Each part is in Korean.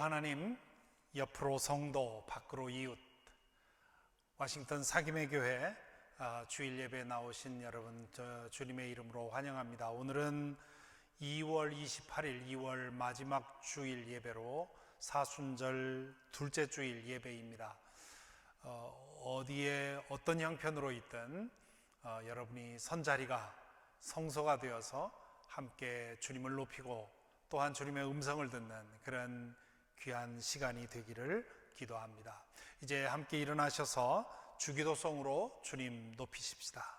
하나님, 옆으로 성도, 밖으로 이웃, 워싱턴 사김의 교회 주일 예배에 나오신 여러분, 주님의 이름으로 환영합니다. 오늘은 2월 28일, 2월 마지막 주일 예배로 사순절 둘째 주일 예배입니다. 어디에 어떤 형편으로 있든 여러분이 선자리가 성소가 되어서 함께 주님을 높이고 또한 주님의 음성을 듣는 그런 귀한 시간이 되기를 기도합니다. 이제 함께 일어나셔서 주기도송으로 주님 높이십시다.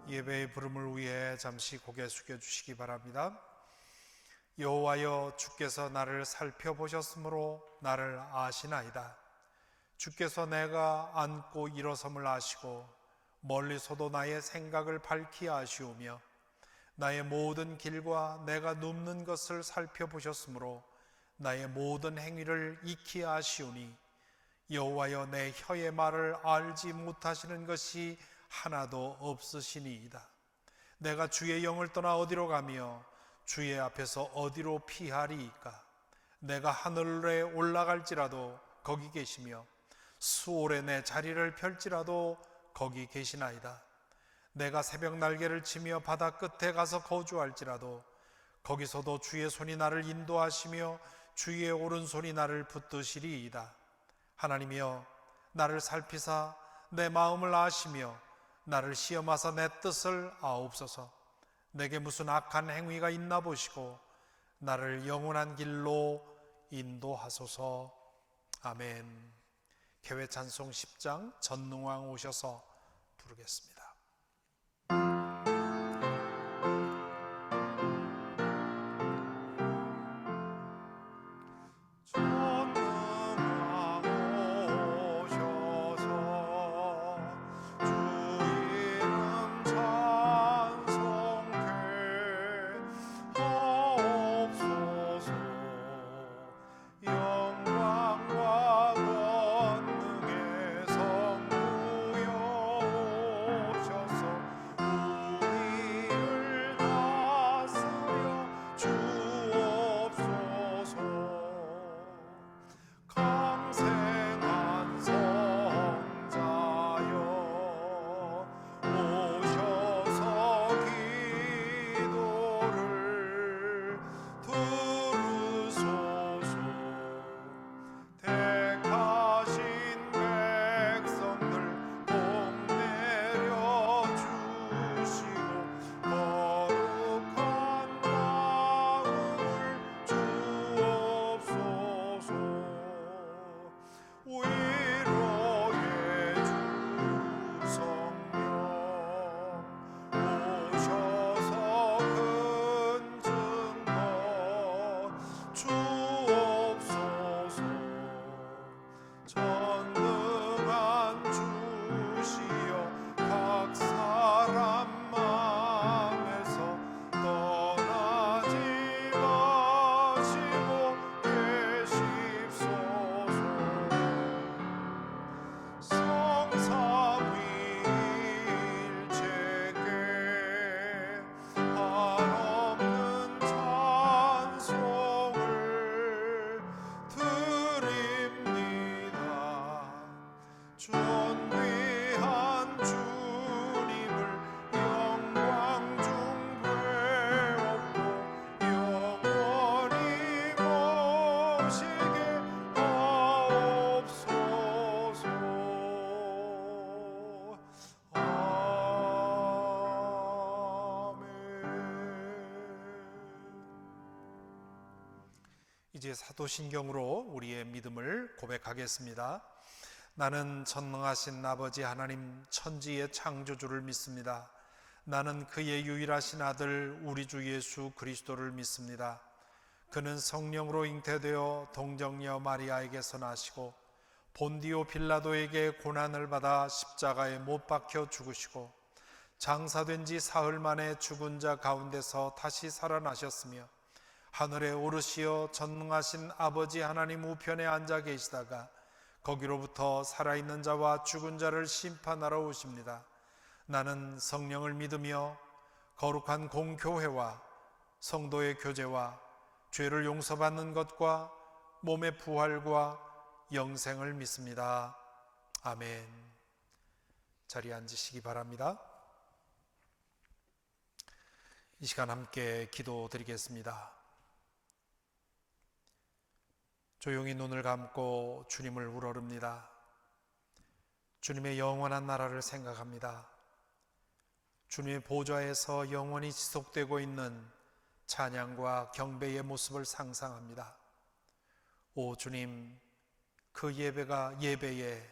예배의 부름을 위해 잠시 고개 숙여주시기 바랍니다. 여호와여, 주께서 나를 살펴보셨으므로 나를 아시나이다. 주께서 내가 앉고 일어섬을 아시고 멀리서도 나의 생각을 밝히 아시오며 나의 모든 길과 내가 눕는 것을 살펴보셨으므로 나의 모든 행위를 익히 아시오니 여호와여, 내 혀의 말을 알지 못하시는 것이 하나도 없으시니이다. 내가 주의 영을 떠나 어디로 가며 주의 앞에서 어디로 피하리이까? 내가 하늘에 올라갈지라도 거기 계시며 수월에 내 자리를 펼지라도 거기 계시나이다. 내가 새벽 날개를 치며 바다 끝에 가서 거주할지라도 거기서도 주의 손이 나를 인도하시며 주의 오른손이 나를 붙드시리이다. 하나님이여, 나를 살피사 내 마음을 아시며 나를 시험하사 내 뜻을 아옵소서. 내게 무슨 악한 행위가 있나 보시고 나를 영원한 길로 인도하소서. 아멘. 개회 찬송 10장 전능왕 오셔서 부르겠습니다. 영광과 권능의 성부여 이제 사도신경으로 우리의 믿음을 고백하겠습니다. 나는 전능하신 아버지 하나님 천지의 창조주를 믿습니다. 나는 그의 유일하신 아들 우리 주 예수 그리스도를 믿습니다. 그는 성령으로 잉태되어 동정녀 마리아에게서 나시고 본디오 빌라도에게 고난을 받아 십자가에 못 박혀 죽으시고 장사된 지 사흘 만에 죽은 자 가운데서 다시 살아나셨으며 하늘에 오르시어 전능하신 아버지 하나님 우편에 앉아 계시다가 거기로부터 살아있는 자와 죽은 자를 심판하러 오십니다. 나는 성령을 믿으며 거룩한 공교회와 성도의 교제와 죄를 용서받는 것과 몸의 부활과 영생을 믿습니다. 아멘. 자리에 앉으시기 바랍니다. 이 시간 함께 기도드리겠습니다. 조용히 눈을 감고 주님을 우러릅니다. 주님의 영원한 나라를 생각합니다. 주님의 보좌에서 영원히 지속되고 있는 찬양과 경배의 모습을 상상합니다. 오 주님, 그 예배에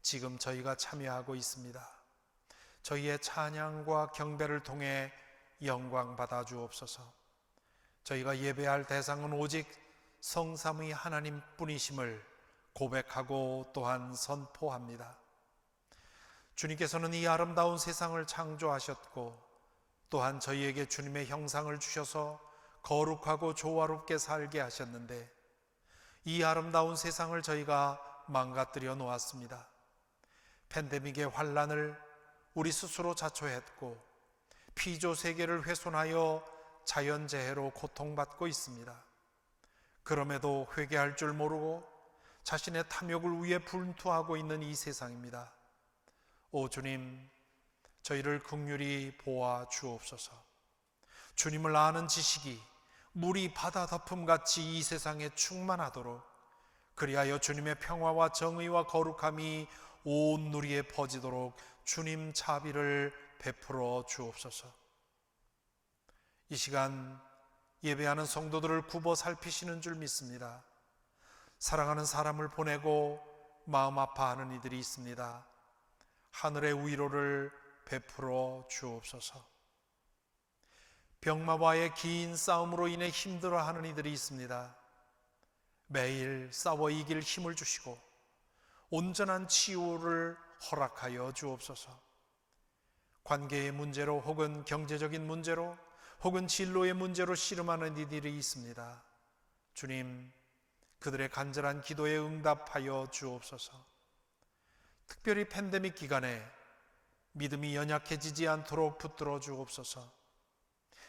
지금 저희가 참여하고 있습니다. 저희의 찬양과 경배를 통해 영광 받아 주옵소서. 저희가 예배할 대상은 오직 성삼위 하나님 뿐이심을 고백하고 또한 선포합니다. 주님께서는 이 아름다운 세상을 창조하셨고 또한 저희에게 주님의 형상을 주셔서 거룩하고 조화롭게 살게 하셨는데 이 아름다운 세상을 저희가 망가뜨려 놓았습니다. 팬데믹의 환란을 우리 스스로 자초했고 피조 세계를 훼손하여 자연재해로 고통받고 있습니다. 그럼에도 회개할 줄 모르고 자신의 탐욕을 위해 분투하고 있는 이 세상입니다. 오 주님, 저희를 긍휼히 보아 주옵소서. 주님을 아는 지식이 물이 바다 덮음같이 이 세상에 충만하도록, 그리하여 주님의 평화와 정의와 거룩함이 온 누리에 퍼지도록 주님 자비를 베풀어 주옵소서. 이 시간 예배하는 성도들을 굽어 살피시는 줄 믿습니다. 사랑하는 사람을 보내고 마음 아파하는 이들이 있습니다. 하늘의 위로를 베풀어 주옵소서. 병마와의 긴 싸움으로 인해 힘들어하는 이들이 있습니다. 매일 싸워 이길 힘을 주시고 온전한 치유를 허락하여 주옵소서. 관계의 문제로 혹은 경제적인 문제로 혹은 진로의 문제로 씨름하는 이들이 있습니다. 주님, 그들의 간절한 기도에 응답하여 주옵소서. 특별히 팬데믹 기간에 믿음이 연약해지지 않도록 붙들어 주옵소서.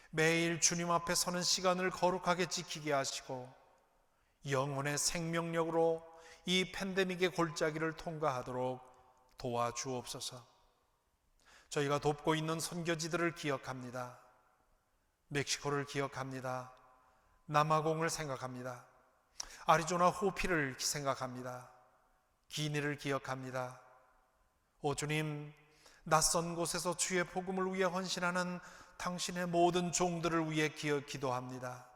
매일 주님 앞에 서는 시간을 거룩하게 지키게 하시고 영혼의 생명력으로 이 팬데믹의 골짜기를 통과하도록 도와주옵소서. 저희가 돕고 있는 선교지들을 기억합니다. 멕시코를 기억합니다. 남아공을 생각합니다. 아리조나 호피를 생각합니다. 기니를 기억합니다. 오 주님, 낯선 곳에서 주의 복음을 위해 헌신하는 당신의 모든 종들을 위해 기도합니다.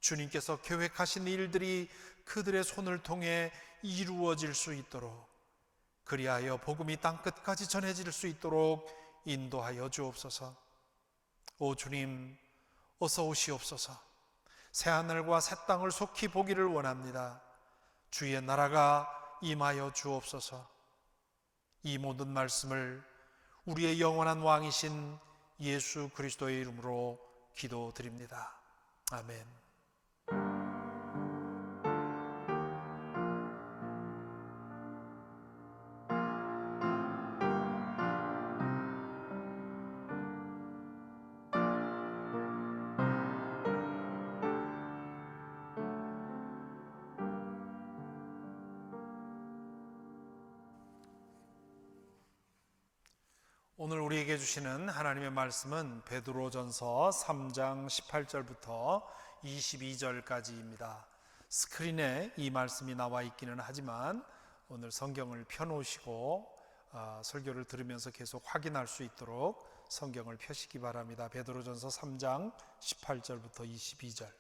주님께서 계획하신 일들이 그들의 손을 통해 이루어질 수 있도록, 그리하여 복음이 땅끝까지 전해질 수 있도록 인도하여 주옵소서. 오 주님, 어서 오시옵소서. 새하늘과 새 땅을 속히 보기를 원합니다. 주의 나라가 임하여 주옵소서. 이 모든 말씀을 우리의 영원한 왕이신 예수 그리스도의 이름으로 기도드립니다. 아멘. 오늘 우리에게 주시는 하나님의 말씀은 베드로전서 3장 18절부터 22절까지입니다. 스크린에 이 말씀이 나와 있기는 하지만 오늘 성경을 펴놓으시고 설교를 들으면서 계속 확인할 수 있도록 성경을 펴시기 바랍니다. 베드로전서 3장 18절부터 22절.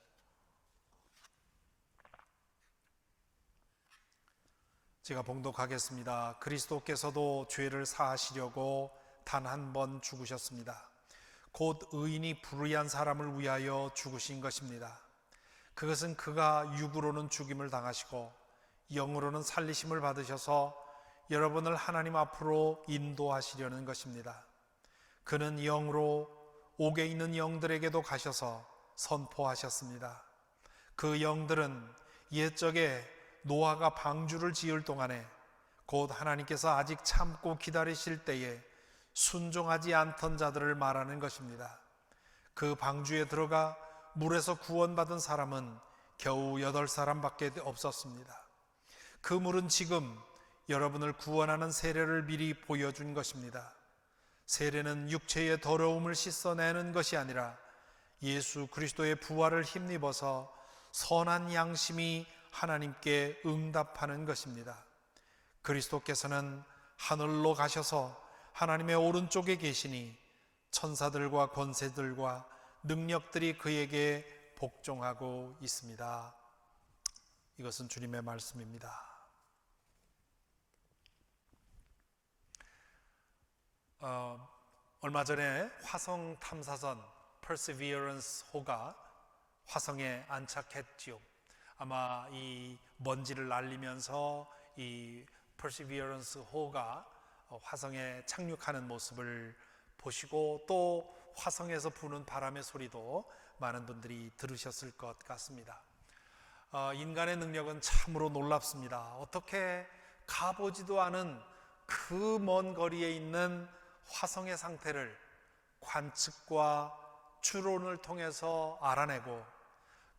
제가 봉독하겠습니다. 그리스도께서도 죄를 사하시려고 단 한 번 죽으셨습니다. 곧 의인이 불의한 사람을 위하여 죽으신 것입니다. 그것은 그가 육으로는 죽임을 당하시고 영으로는 살리심을 받으셔서 여러분을 하나님 앞으로 인도하시려는 것입니다. 그는 영으로 옥에 있는 영들에게도 가셔서 선포하셨습니다. 그 영들은 옛적에 노아가 방주를 지을 동안에 곧 하나님께서 아직 참고 기다리실 때에 순종하지 않던 자들을 말하는 것입니다. 그 방주에 들어가 물에서 구원받은 사람은 겨우 8사람밖에 없었습니다. 그 물은 지금 여러분을 구원하는 세례를 미리 보여준 것입니다. 세례는 육체의 더러움을 씻어내는 것이 아니라 예수 그리스도의 부활을 힘입어서 선한 양심이 하나님께 응답하는 것입니다. 그리스도께서는 하늘로 가셔서 하나님의 오른쪽에 계시니 천사들과 권세들과 능력들이 그에게 복종하고 있습니다. 이것은 주님의 말씀입니다. 얼마 전에 화성 탐사선 Perseverance호가 화성에 안착했지요. 아마 이 먼지를 날리면서 이 Perseverance호가 화성에 착륙하는 모습을 보시고 또 화성에서 부는 바람의 소리도 많은 분들이 들으셨을 것 같습니다. 인간의 능력은 참으로 놀랍습니다. 어떻게 가보지도 않은 그 먼 거리에 있는 화성의 상태를 관측과 추론을 통해서 알아내고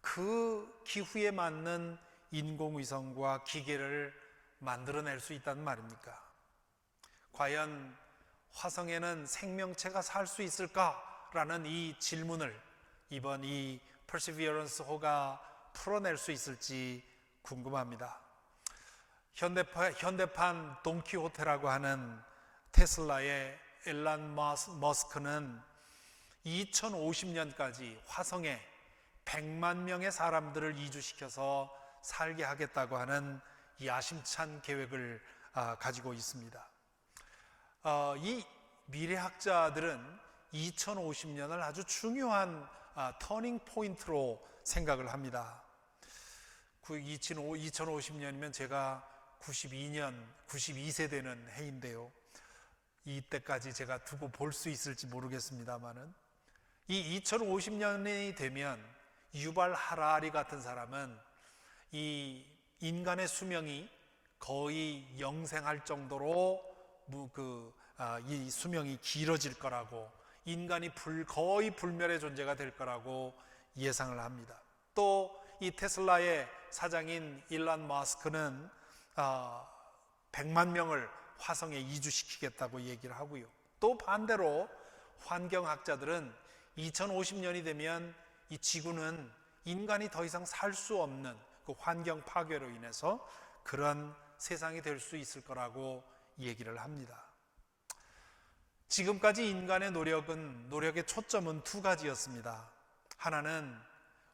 그 기후에 맞는 인공위성과 기계를 만들어낼 수 있다는 말입니까? 과연 화성에는 생명체가 살 수 있을까라는 이 질문을 이번 이 Perseverance호가 풀어낼 수 있을지 궁금합니다. 현대판 돈키호테라고 하는 테슬라의 일론 머스크는 2050년까지 화성에 100만 명의 사람들을 이주시켜서 살게 하겠다고 하는 야심찬 계획을 가지고 있습니다. 이 미래학자들은 2050년을 아주 중요한 터닝 포인트로 생각을 합니다. 2050년이면 제가 92세 되는 해인데요. 이때까지 제가 두고 볼 수 있을지 모르겠습니다만은 이 2050년이 되면 유발 하라리 같은 사람은 이 인간의 수명이 거의 영생할 정도로 이 수명이 길어질 거라고, 인간이 거의 불멸의 존재가 될 거라고 예상을 합니다. 또 이 테슬라의 사장인 일론 머스크는 100만 명을 화성에 이주시키겠다고 얘기를 하고요. 또 반대로 환경학자들은 2050년이 되면 이 지구는 인간이 더 이상 살 수 없는 그 환경 파괴로 인해서 그런 세상이 될 수 있을 거라고 얘기를 합니다. 지금까지 인간의 노력의 초점은 두 가지였습니다. 하나는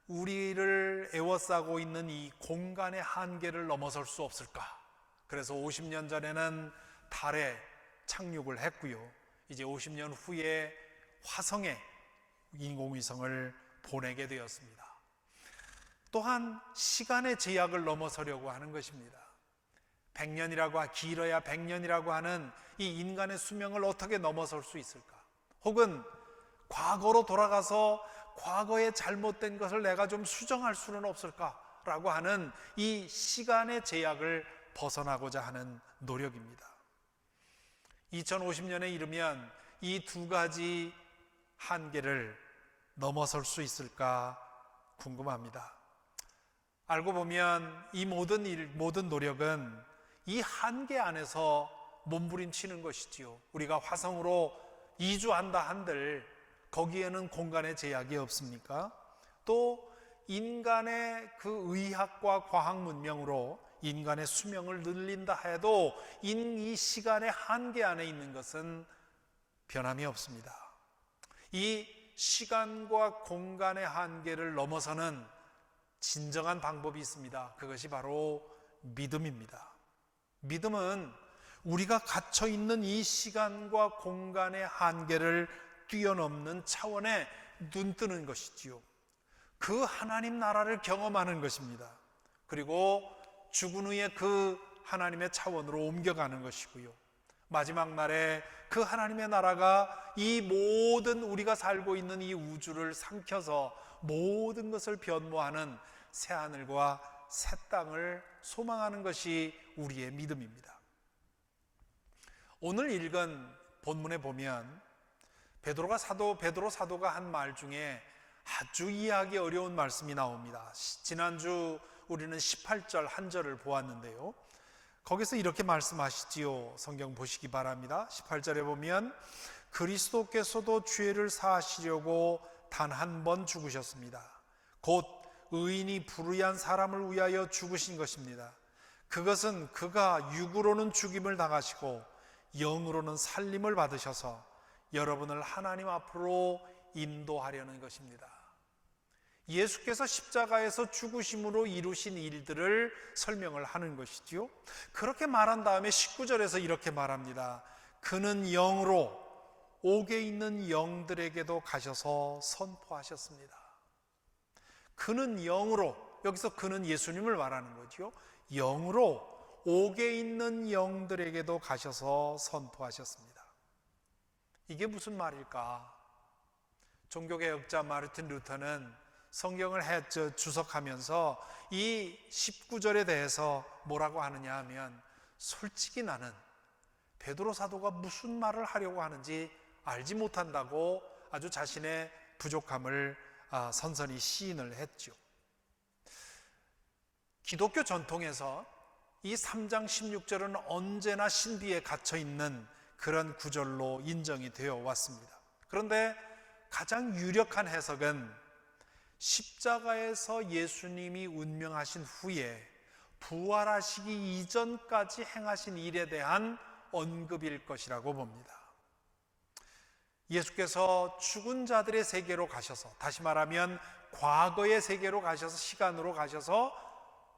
우리를 에워싸고 있는 이 공간의 한계를 넘어설 수 없을까? 그래서 50년 전에는 달에 착륙을 했고요. 이제 50년 후에 화성에 인공위성을 보내게 되었습니다. 또한 시간의 제약을 넘어서려고 하는 것입니다. 100년이라고 길어야 100년이라고 하는 이 인간의 수명을 어떻게 넘어설 수 있을까? 혹은 과거로 돌아가서 과거에 잘못된 것을 내가 좀 수정할 수는 없을까라고 하는 이 시간의 제약을 벗어나고자 하는 노력입니다. 2050년에 이르면 이 두 가지 한계를 넘어설 수 있을까 궁금합니다. 알고 보면 이 모든 노력은 이 한계 안에서 몸부림치는 것이지요. 우리가 화성으로 이주한다 한들 거기에는 공간의 제약이 없습니까? 또 인간의 그 의학과 과학 문명으로 인간의 수명을 늘린다 해도 이 시간의 한계 안에 있는 것은 변함이 없습니다. 이 시간과 공간의 한계를 넘어서는 진정한 방법이 있습니다. 그것이 바로 믿음입니다. 믿음은 우리가 갇혀 있는 이 시간과 공간의 한계를 뛰어넘는 차원에 눈뜨는 것이지요. 그 하나님 나라를 경험하는 것입니다. 그리고 죽은 후에 그 하나님의 차원으로 옮겨가는 것이고요. 마지막 날에 그 하나님의 나라가 이 모든 우리가 살고 있는 이 우주를 삼켜서 모든 것을 변모하는 새하늘과 새 땅을 소망하는 것이 우리의 믿음입니다. 오늘 읽은 본문에 보면 베드로 사도가 한 말 중에 아주 이해하기 어려운 말씀이 나옵니다. 지난주 우리는 18절 한 절을 보았는데요, 거기서 이렇게 말씀하시지요. 성경 보시기 바랍니다. 18절에 보면 그리스도께서도 죄를 사하시려고 단 한 번 죽으셨습니다. 곧 의인이 불의한 사람을 위하여 죽으신 것입니다. 그것은 그가 육으로는 죽임을 당하시고 영으로는 살림을 받으셔서 여러분을 하나님 앞으로 인도하려는 것입니다. 예수께서 십자가에서 죽으심으로 이루신 일들을 설명을 하는 것이지요. 그렇게 말한 다음에 19절에서 이렇게 말합니다. 그는 영으로 옥에 있는 영들에게도 가셔서 선포하셨습니다. 그는 영으로, 여기서 그는 예수님을 말하는 거죠. 영으로 옥에 있는 영들에게도 가셔서 선포하셨습니다. 이게 무슨 말일까? 종교개혁자 마르틴 루터는 성경을 주석하면서 이 19절에 대해서 뭐라고 하느냐 하면, 솔직히 나는 베드로 사도가 무슨 말을 하려고 하는지 알지 못한다고 아주 자신의 부족함을 선선히 시인을 했죠. 기독교 전통에서 이 3장 16절은 언제나 신비에 갇혀 있는 그런 구절로 인정이 되어 왔습니다. 그런데 가장 유력한 해석은 십자가에서 예수님이 운명하신 후에 부활하시기 이전까지 행하신 일에 대한 언급일 것이라고 봅니다. 예수께서 죽은 자들의 세계로 가셔서, 다시 말하면 과거의 세계로 가셔서, 시간으로 가셔서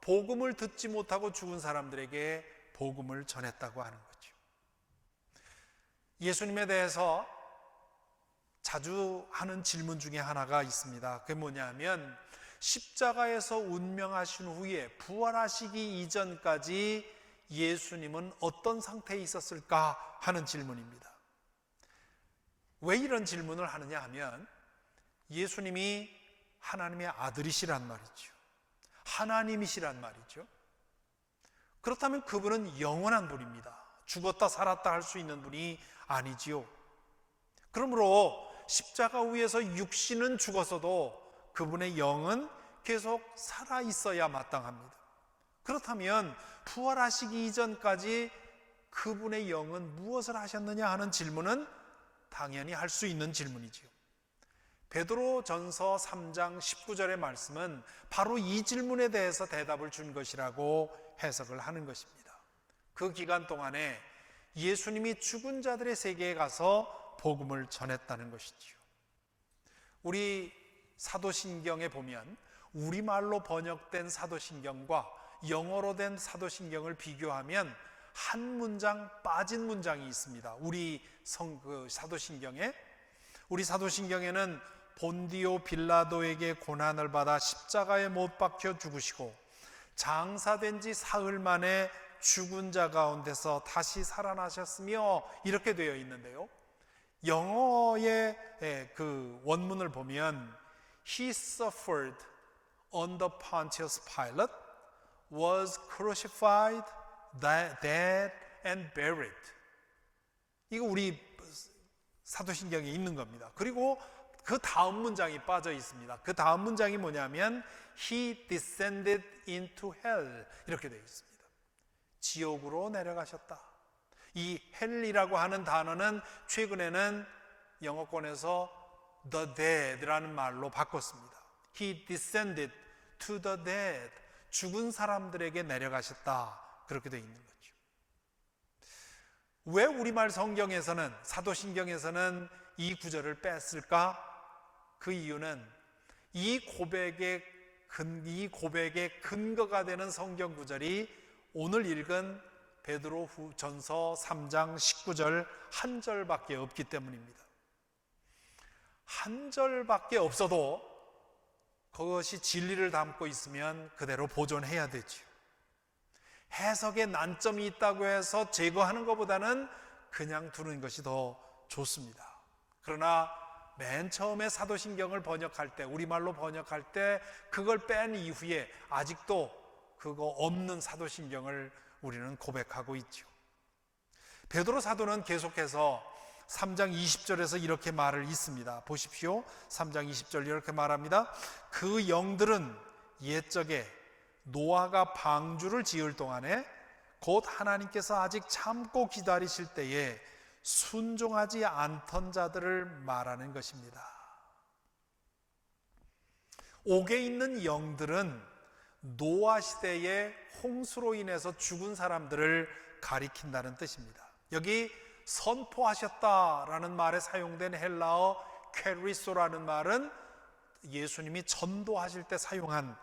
복음을 듣지 못하고 죽은 사람들에게 복음을 전했다고 하는 거죠. 예수님에 대해서 자주 하는 질문 중에 하나가 있습니다. 그게 뭐냐면, 십자가에서 운명하신 후에 부활하시기 이전까지 예수님은 어떤 상태에 있었을까 하는 질문입니다. 왜 이런 질문을 하느냐 하면, 예수님이 하나님의 아들이시란 말이죠. 하나님이시란 말이죠. 그렇다면 그분은 영원한 분입니다. 죽었다 살았다 할 수 있는 분이 아니지요. 그러므로 십자가 위에서 육신은 죽었어도 그분의 영은 계속 살아 있어야 마땅합니다. 그렇다면 부활하시기 이전까지 그분의 영은 무엇을 하셨느냐 하는 질문은 당연히 할 수 있는 질문이지요. 베드로전서 3장 19절의 말씀은 바로 이 질문에 대해서 대답을 준 것이라고 해석을 하는 것입니다. 그 기간 동안에 예수님이 죽은 자들의 세계에 가서 복음을 전했다는 것이지요. 우리 사도신경에 보면 우리말로 번역된 사도신경과 영어로 된 사도신경을 비교하면 한 문장 빠진 문장이 있습니다. 우리 사도신경에는 본디오 빌라도에게 고난을 받아 십자가에 못 박혀 죽으시고 장사된 지 사흘 만에 죽은 자 가운데서 다시 살아나셨으며, 이렇게 되어 있는데요, 영어의 그 원문을 보면 He suffered under Pontius Pilate, was crucified, dead and buried. 이거 우리 사도신경에 있는 겁니다. 그리고 그 다음 문장이 빠져 있습니다. 그 다음 문장이 뭐냐면 He descended into hell, 이렇게 되어 있습니다. 지옥으로 내려가셨다. 이 헬이라고 하는 단어는 최근에는 영어권에서 the dead라는 말로 바꿨습니다. He descended to the dead, 죽은 사람들에게 내려가셨다, 그렇게 되어 있는 거죠. 왜 우리말 성경에서는, 사도신경에서는 이 구절을 뺐을까? 그 이유는 이 고백의 근거가 되는 성경 구절이 오늘 읽은 베드로전서 3장 19절 한 절밖에 없기 때문입니다. 한 절밖에 없어도 그것이 진리를 담고 있으면 그대로 보존해야 되죠. 해석에 난점이 있다고 해서 제거하는 것보다는 그냥 두는 것이 더 좋습니다. 그러나 맨 처음에 사도신경을 번역할 때, 우리말로 번역할 때 그걸 뺀 이후에 아직도 그거 없는 사도신경을 우리는 고백하고 있죠. 베드로 사도는 계속해서 3장 20절에서 이렇게 말을 있습니다. 보십시오. 3장 20절 이렇게 말합니다. 그 영들은 옛적에 노아가 방주를 지을 동안에 곧 하나님께서 아직 참고 기다리실 때에 순종하지 않던 자들을 말하는 것입니다. 옥에 있는 영들은 노아 시대의 홍수로 인해서 죽은 사람들을 가리킨다는 뜻입니다. 여기 선포하셨다라는 말에 사용된 헬라어 케리소라는 말은 예수님이 전도하실 때 사용한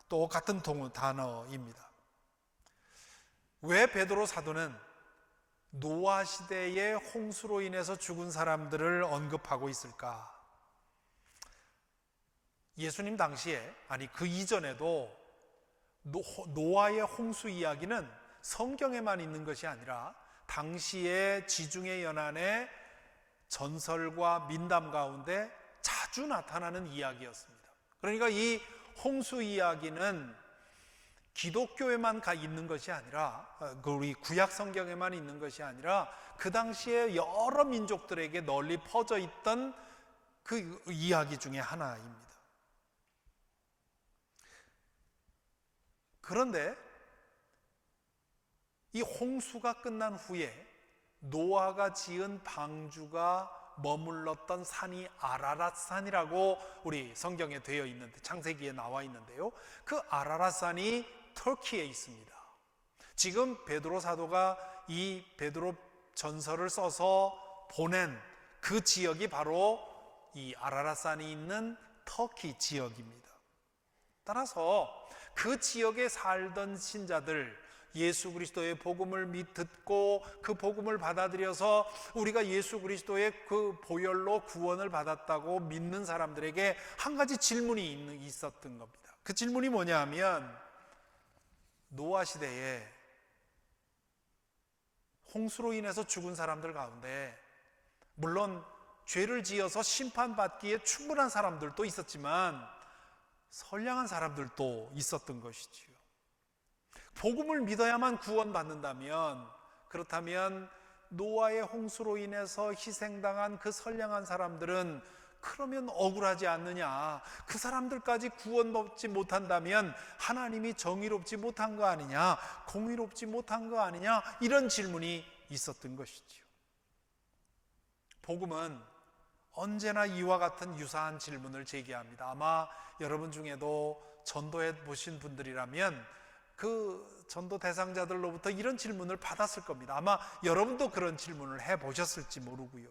또 같은 단어입니다. 왜 베드로 사도는 노아 시대의 홍수로 인해서 죽은 사람들을 언급하고 있을까? 예수님 당시에, 아니 그 이전에도 노아의 홍수 이야기는 성경에만 있는 것이 아니라 당시의 지중해 연안의 전설과 민담 가운데 자주 나타나는 이야기였습니다. 그러니까 이 홍수 이야기는 기독교에만 있는 것이 아니라, 우리 구약 성경에만 있는 것이 아니라 그 당시에 여러 민족들에게 널리 퍼져 있던 그 이야기 중에 하나입니다. 그런데 이 홍수가 끝난 후에 노아가 지은 방주가 머물렀던 산이 아라랏산이라고 우리 성경에 되어 있는데, 창세기에 나와 있는데요, 그 아라랏산이 터키에 있습니다. 지금 베드로 사도가 이 베드로 전서를 써서 보낸 그 지역이 바로 이 아라랏산이 있는 터키 지역입니다. 따라서 그 지역에 살던 신자들, 예수 그리스도의 복음을 듣고 그 복음을 받아들여서 우리가 예수 그리스도의 그 보혈로 구원을 받았다고 믿는 사람들에게 한 가지 질문이 있었던 겁니다. 그 질문이 뭐냐 하면, 노아 시대에 홍수로 인해서 죽은 사람들 가운데 물론 죄를 지어서 심판받기에 충분한 사람들도 있었지만 선량한 사람들도 있었던 것이지요. 복음을 믿어야만 구원받는다면, 그렇다면 노아의 홍수로 인해서 희생당한 그 선량한 사람들은 그러면 억울하지 않느냐? 그 사람들까지 구원받지 못한다면 하나님이 정의롭지 못한 거 아니냐? 공의롭지 못한 거 아니냐? 이런 질문이 있었던 것이지요. 복음은 언제나 이와 같은 유사한 질문을 제기합니다. 아마 여러분 중에도 전도해 보신 분들이라면 그 전도 대상자들로부터 이런 질문을 받았을 겁니다. 아마 여러분도 그런 질문을 해보셨을지 모르고요.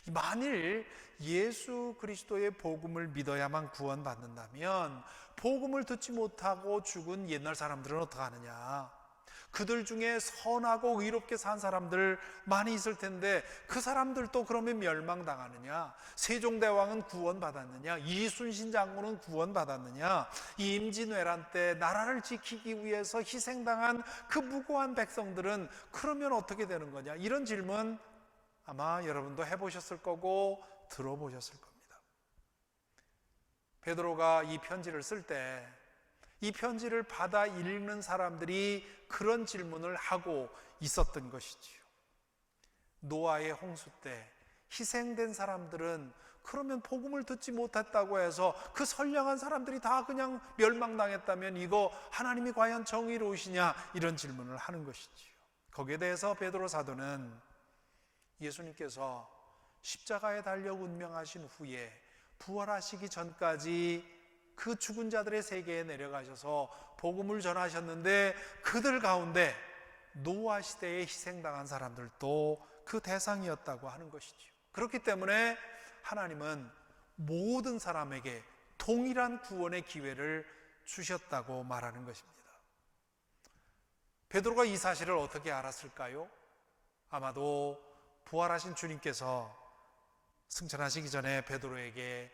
만일 예수 그리스도의 복음을 믿어야만 구원받는다면 복음을 듣지 못하고 죽은 옛날 사람들은 어떡하느냐? 그들 중에 선하고 의롭게 산 사람들 많이 있을 텐데 그 사람들도 그러면 멸망당하느냐? 세종대왕은 구원받았느냐? 이순신 장군은 구원받았느냐? 임진왜란 때 나라를 지키기 위해서 희생당한 그 무고한 백성들은 그러면 어떻게 되는 거냐? 이런 질문 아마 여러분도 해보셨을 거고 들어보셨을 겁니다. 베드로가 이 편지를 쓸 때 이 편지를 받아 읽는 사람들이 그런 질문을 하고 있었던 것이지요. 노아의 홍수 때 희생된 사람들은 그러면 복음을 듣지 못했다고 해서 그 선량한 사람들이 다 그냥 멸망당했다면 이거 하나님이 과연 정의로우시냐? 이런 질문을 하는 것이지요. 거기에 대해서 베드로 사도는 예수님께서 십자가에 달려 운명하신 후에 부활하시기 전까지 그 죽은 자들의 세계에 내려가셔서 복음을 전하셨는데 그들 가운데 노아 시대에 희생당한 사람들도 그 대상이었다고 하는 것이죠. 그렇기 때문에 하나님은 모든 사람에게 동일한 구원의 기회를 주셨다고 말하는 것입니다. 베드로가 이 사실을 어떻게 알았을까요? 아마도 부활하신 주님께서 승천하시기 전에 베드로에게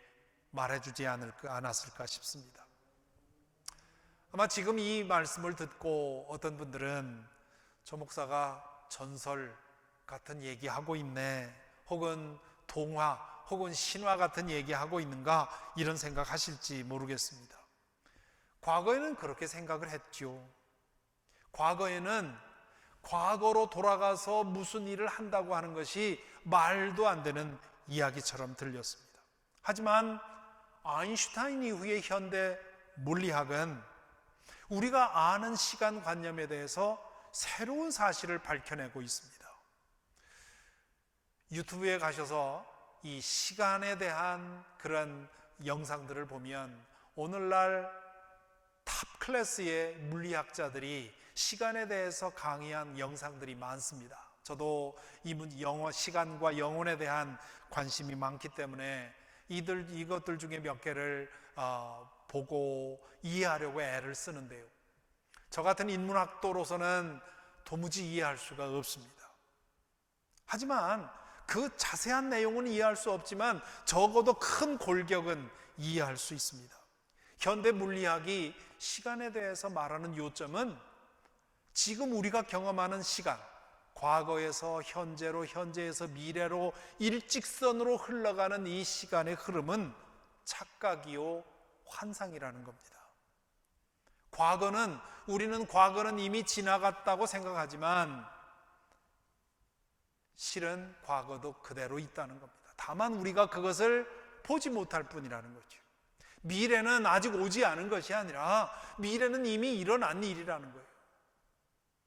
말해주지 않았을까 싶습니다. 아마 지금 이 말씀을 듣고 어떤 분들은 저 목사가 전설 같은 얘기하고 있네, 혹은 동화 혹은 신화 같은 얘기하고 있는가, 이런 생각하실지 모르겠습니다. 과거에는 그렇게 생각을 했죠. 과거에는 과거로 돌아가서 무슨 일을 한다고 하는 것이 말도 안 되는 이야기처럼 들렸습니다. 하지만 아인슈타인 이후의 현대 물리학은 우리가 아는 시간관념에 대해서 새로운 사실을 밝혀내고 있습니다. 유튜브에 가셔서 이 시간에 대한 그런 영상들을 보면 오늘날 탑 클래스의 물리학자들이 시간에 대해서 강의한 영상들이 많습니다. 저도 시간과 영혼에 대한 관심이 많기 때문에 이것들 중에 몇 개를 보고 이해하려고 애를 쓰는데요, 저 같은 인문학도로서는 도무지 이해할 수가 없습니다. 하지만 그 자세한 내용은 이해할 수 없지만 적어도 큰 골격은 이해할 수 있습니다. 현대 물리학이 시간에 대해서 말하는 요점은 지금 우리가 경험하는 시간, 과거에서 현재로, 현재에서 미래로 일직선으로 흘러가는 이 시간의 흐름은 착각이요 환상이라는 겁니다. 우리는 과거는 이미 지나갔다고 생각하지만 실은 과거도 그대로 있다는 겁니다. 다만 우리가 그것을 보지 못할 뿐이라는 거죠. 미래는 아직 오지 않은 것이 아니라 미래는 이미 일어난 일이라는 거예요.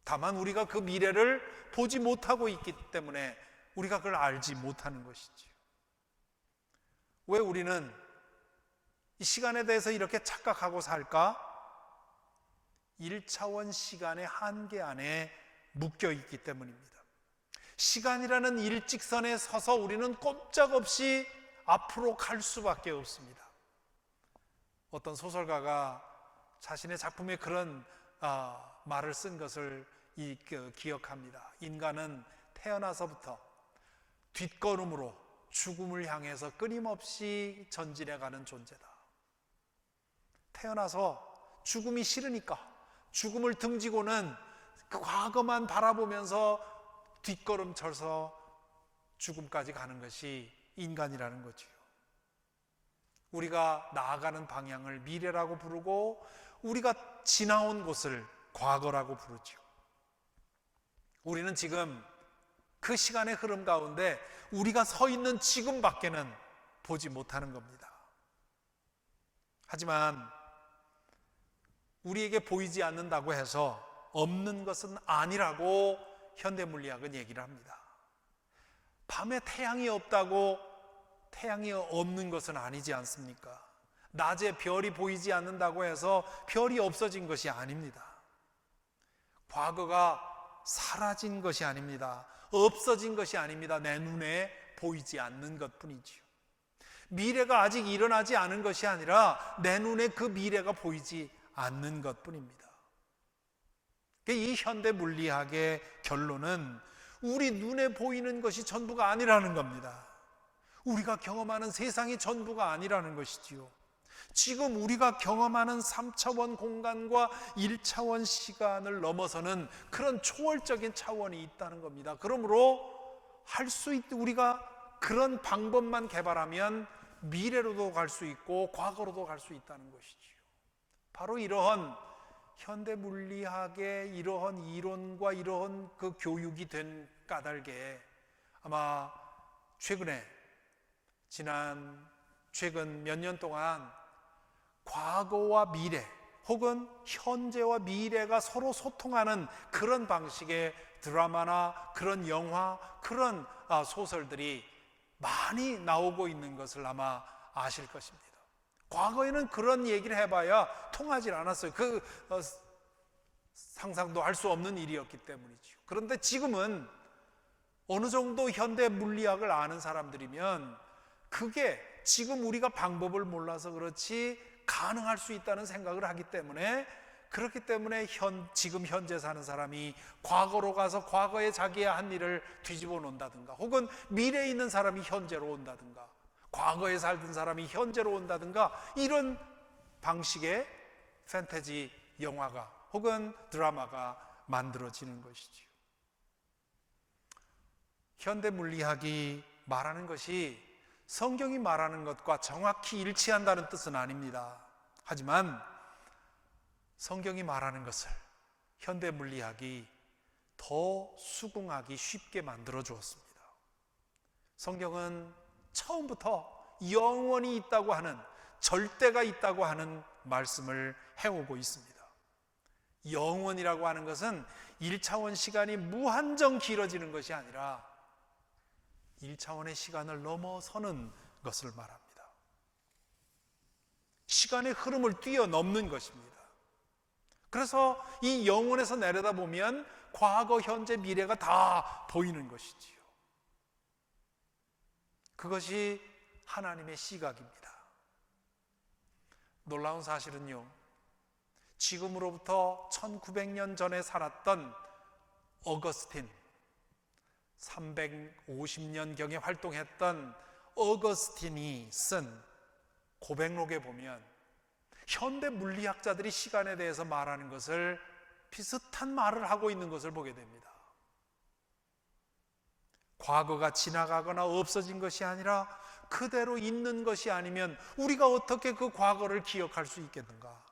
다만 우리가 그 미래를 보지 못하고 있기 때문에 우리가 그걸 알지 못하는 것이지요. 왜 우리는 이 시간에 대해서 이렇게 착각하고 살까? 1차원 시간의 한계 안에 묶여 있기 때문입니다. 시간이라는 일직선에 서서 우리는 꼼짝없이 앞으로 갈 수밖에 없습니다. 어떤 소설가가 자신의 작품에 그런 말을 쓴 것을 기억합니다. 인간은 태어나서부터 뒷걸음으로 죽음을 향해서 끊임없이 전진해가는 존재다. 태어나서 죽음이 싫으니까 죽음을 등지고는 그 과거만 바라보면서 뒷걸음 쳐서 죽음까지 가는 것이 인간이라는 거지요. 우리가 나아가는 방향을 미래라고 부르고 우리가 지나온 곳을 과거라고 부르죠. 우리는 지금 그 시간의 흐름 가운데 우리가 서 있는 지금밖에는 보지 못하는 겁니다. 하지만 우리에게 보이지 않는다고 해서 없는 것은 아니라고 현대물리학은 얘기를 합니다. 밤에 태양이 없다고 태양이 없는 것은 아니지 않습니까? 낮에 별이 보이지 않는다고 해서 별이 없어진 것이 아닙니다. 과거가 사라진 것이 아닙니다. 없어진 것이 아닙니다. 내 눈에 보이지 않는 것뿐이지요. 미래가 아직 일어나지 않은 것이 아니라 내 눈에 그 미래가 보이지 않는 것뿐입니다. 이 현대 물리학의 결론은 우리 눈에 보이는 것이 전부가 아니라는 겁니다. 우리가 경험하는 세상이 전부가 아니라는 것이지요. 지금 우리가 경험하는 3차원 공간과 1차원 시간을 넘어서는 그런 초월적인 차원이 있다는 겁니다. 그러므로 우리가 그런 방법만 개발하면 미래로도 갈 수 있고 과거로도 갈 수 있다는 것이지요. 바로 이러한 현대 물리학의 이러한 이론과 이러한 그 교육이 된 까닭에 아마 최근 몇 년 동안 과거와 미래 혹은 현재와 미래가 서로 소통하는 그런 방식의 드라마나 그런 영화, 그런 소설들이 많이 나오고 있는 것을 아마 아실 것입니다. 과거에는 그런 얘기를 해봐야 통하지 않았어요. 상상도 할 수 없는 일이었기 때문이죠. 그런데 지금은 어느 정도 현대 물리학을 아는 사람들이면 그게 지금 우리가 방법을 몰라서 그렇지 가능할 수 있다는 생각을 하기 때문에 그렇기 때문에 지금 현재 사는 사람이 과거로 가서 과거에 자기의 한 일을 뒤집어 놓는다든가, 혹은 미래에 있는 사람이 현재로 온다든가, 과거에 살던 사람이 현재로 온다든가, 이런 방식의 판타지 영화가 혹은 드라마가 만들어지는 것이지요. 현대 물리학이 말하는 것이 성경이 말하는 것과 정확히 일치한다는 뜻은 아닙니다. 하지만 성경이 말하는 것을 현대 물리학이 더 수긍하기 쉽게 만들어 주었습니다. 성경은 처음부터 영원히 있다고 하는, 절대가 있다고 하는 말씀을 해오고 있습니다. 영원이라고 하는 것은 1차원 시간이 무한정 길어지는 것이 아니라 1차원의 시간을 넘어서는 것을 말합니다. 시간의 흐름을 뛰어넘는 것입니다. 그래서 이 영혼에서 내려다보면 과거, 현재, 미래가 다 보이는 것이지요. 그것이 하나님의 시각입니다. 놀라운 사실은요, 지금으로부터 1900년 전에 살았던 어거스틴, 350년경에 활동했던 어거스틴이 쓴 고백록에 보면 현대 물리학자들이 시간에 대해서 말하는 것을 비슷한 말을 하고 있는 것을 보게 됩니다. 과거가 지나가거나 없어진 것이 아니라 그대로 있는 것이 아니면 우리가 어떻게 그 과거를 기억할 수 있겠는가?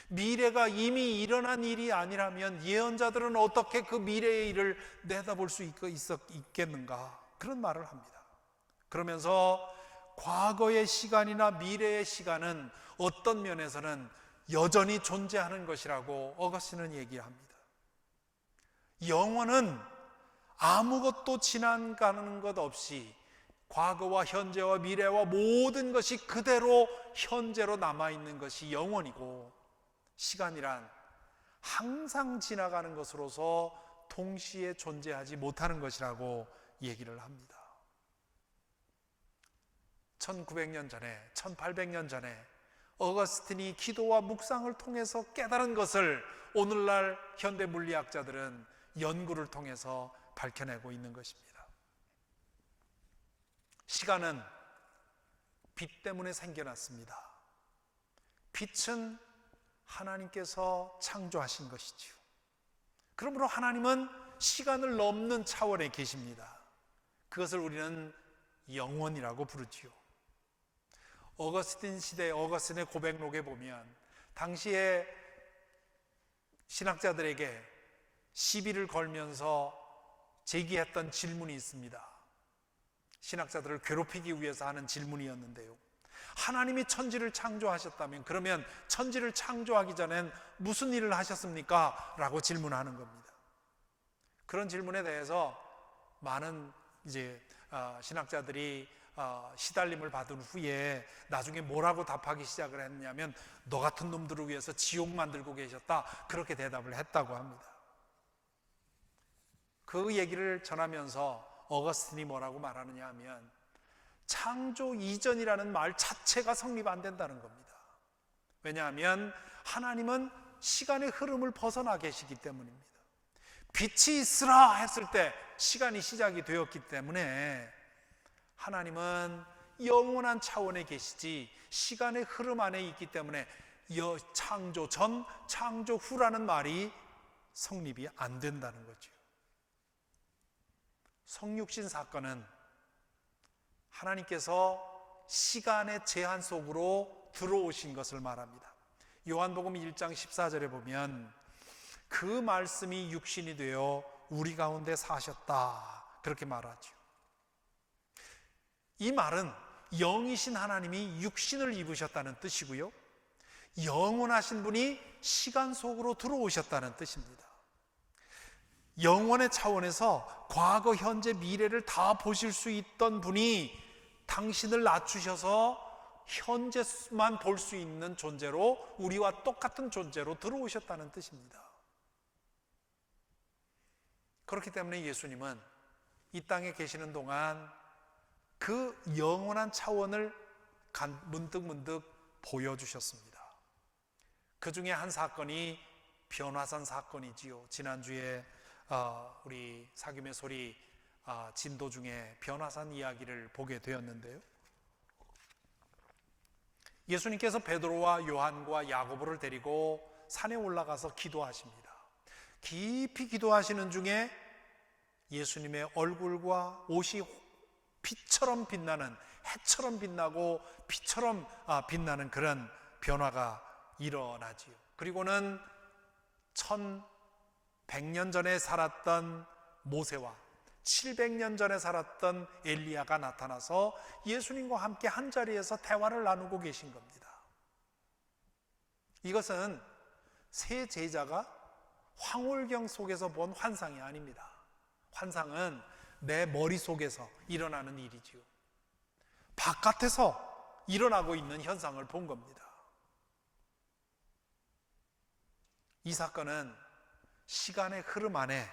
미래가 이미 일어난 일이 아니라면 예언자들은 어떻게 그 미래의 일을 내다볼 수 있겠는가? 그런 말을 합니다. 그러면서 과거의 시간이나 미래의 시간은 어떤 면에서는 여전히 존재하는 것이라고 어거스틴은 얘기합니다. 영원은 아무것도 지나가는 것 없이 과거와 현재와 미래와 모든 것이 그대로 현재로 남아있는 것이 영원이고, 시간이란 항상 지나가는 것으로서 동시에 존재하지 못하는 것이라고 얘기를 합니다. 1900년 전에, 1800년 전에 어거스틴이 기도와 묵상을 통해서 깨달은 것을 오늘날 현대 물리학자들은 연구를 통해서 밝혀내고 있는 것입니다. 시간은 빛 때문에 생겨났습니다. 빛은 하나님께서 창조하신 것이지요. 그러므로 하나님은 시간을 넘는 차원에 계십니다. 그것을 우리는 영원이라고 부르지요. 어거스틴 시대 어거스틴의 고백록에 보면 당시에 신학자들에게 시비를 걸면서 제기했던 질문이 있습니다. 신학자들을 괴롭히기 위해서 하는 질문이었는데요, 하나님이 천지를 창조하셨다면 그러면 천지를 창조하기 전엔 무슨 일을 하셨습니까? 라고 질문하는 겁니다. 그런 질문에 대해서 많은 신학자들이 시달림을 받은 후에 나중에 뭐라고 답하기 시작을 했냐면, 너 같은 놈들을 위해서 지옥 만들고 계셨다, 그렇게 대답을 했다고 합니다. 그 얘기를 전하면서 어거스틴이 뭐라고 말하느냐 하면, 창조 이전이라는 말 자체가 성립 안 된다는 겁니다. 왜냐하면 하나님은 시간의 흐름을 벗어나 계시기 때문입니다. 빛이 있으라 했을 때 시간이 시작이 되었기 때문에 하나님은 영원한 차원에 계시지 시간의 흐름 안에 있기 때문에 창조 전, 창조 후라는 말이 성립이 안 된다는 거죠. 성육신 사건은 하나님께서 시간의 제한 속으로 들어오신 것을 말합니다. 요한복음 1장 14절에 보면 그 말씀이 육신이 되어 우리 가운데 사셨다, 그렇게 말하죠. 이 말은 영이신 하나님이 육신을 입으셨다는 뜻이고요, 영원하신 분이 시간 속으로 들어오셨다는 뜻입니다. 영원의 차원에서 과거, 현재, 미래를 다 보실 수 있던 분이 당신을 낮추셔서 현재만 볼 수 있는 존재로, 우리와 똑같은 존재로 들어오셨다는 뜻입니다. 그렇기 때문에 예수님은 이 땅에 계시는 동안 그 영원한 차원을 문득 보여주셨습니다. 그 중에 한 사건이 변화산 사건이지요. 지난주에 우리 사김의 소리 진도 중에 변화산 이야기를 보게 되었는데요. 예수님께서 베드로와 요한과 야고보를 데리고 산에 올라가서 기도하십니다. 깊이 기도하시는 중에 예수님의 얼굴과 옷이 빛처럼 빛나는, 해처럼 빛나고 빛처럼 빛나는 그런 변화가 일어나지요. 그리고는 1100년 전에 살았던 모세와 700년 전에 살았던 엘리야가 나타나서 예수님과 함께 한자리에서 대화를 나누고 계신 겁니다. 이것은 세 제자가 황홀경 속에서 본 환상이 아닙니다. 환상은 내 머릿속에서 일어나는 일이지요. 바깥에서 일어나고 있는 현상을 본 겁니다. 이 사건은 시간의 흐름 안에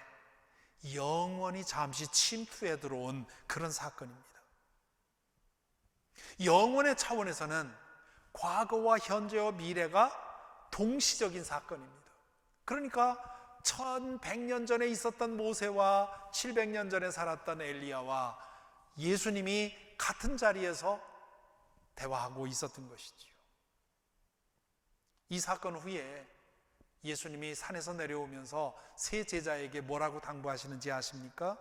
영원히 잠시 침투해 들어온 그런 사건입니다. 영혼의 차원에서는 과거와 현재와 미래가 동시적인 사건입니다. 그러니까 1100년 전에 있었던 모세와 700년 전에 살았던 엘리야와 예수님이 같은 자리에서 대화하고 있었던 것이지요. 이 사건 후에 예수님이 산에서 내려오면서 세 제자에게 뭐라고 당부하시는지 아십니까?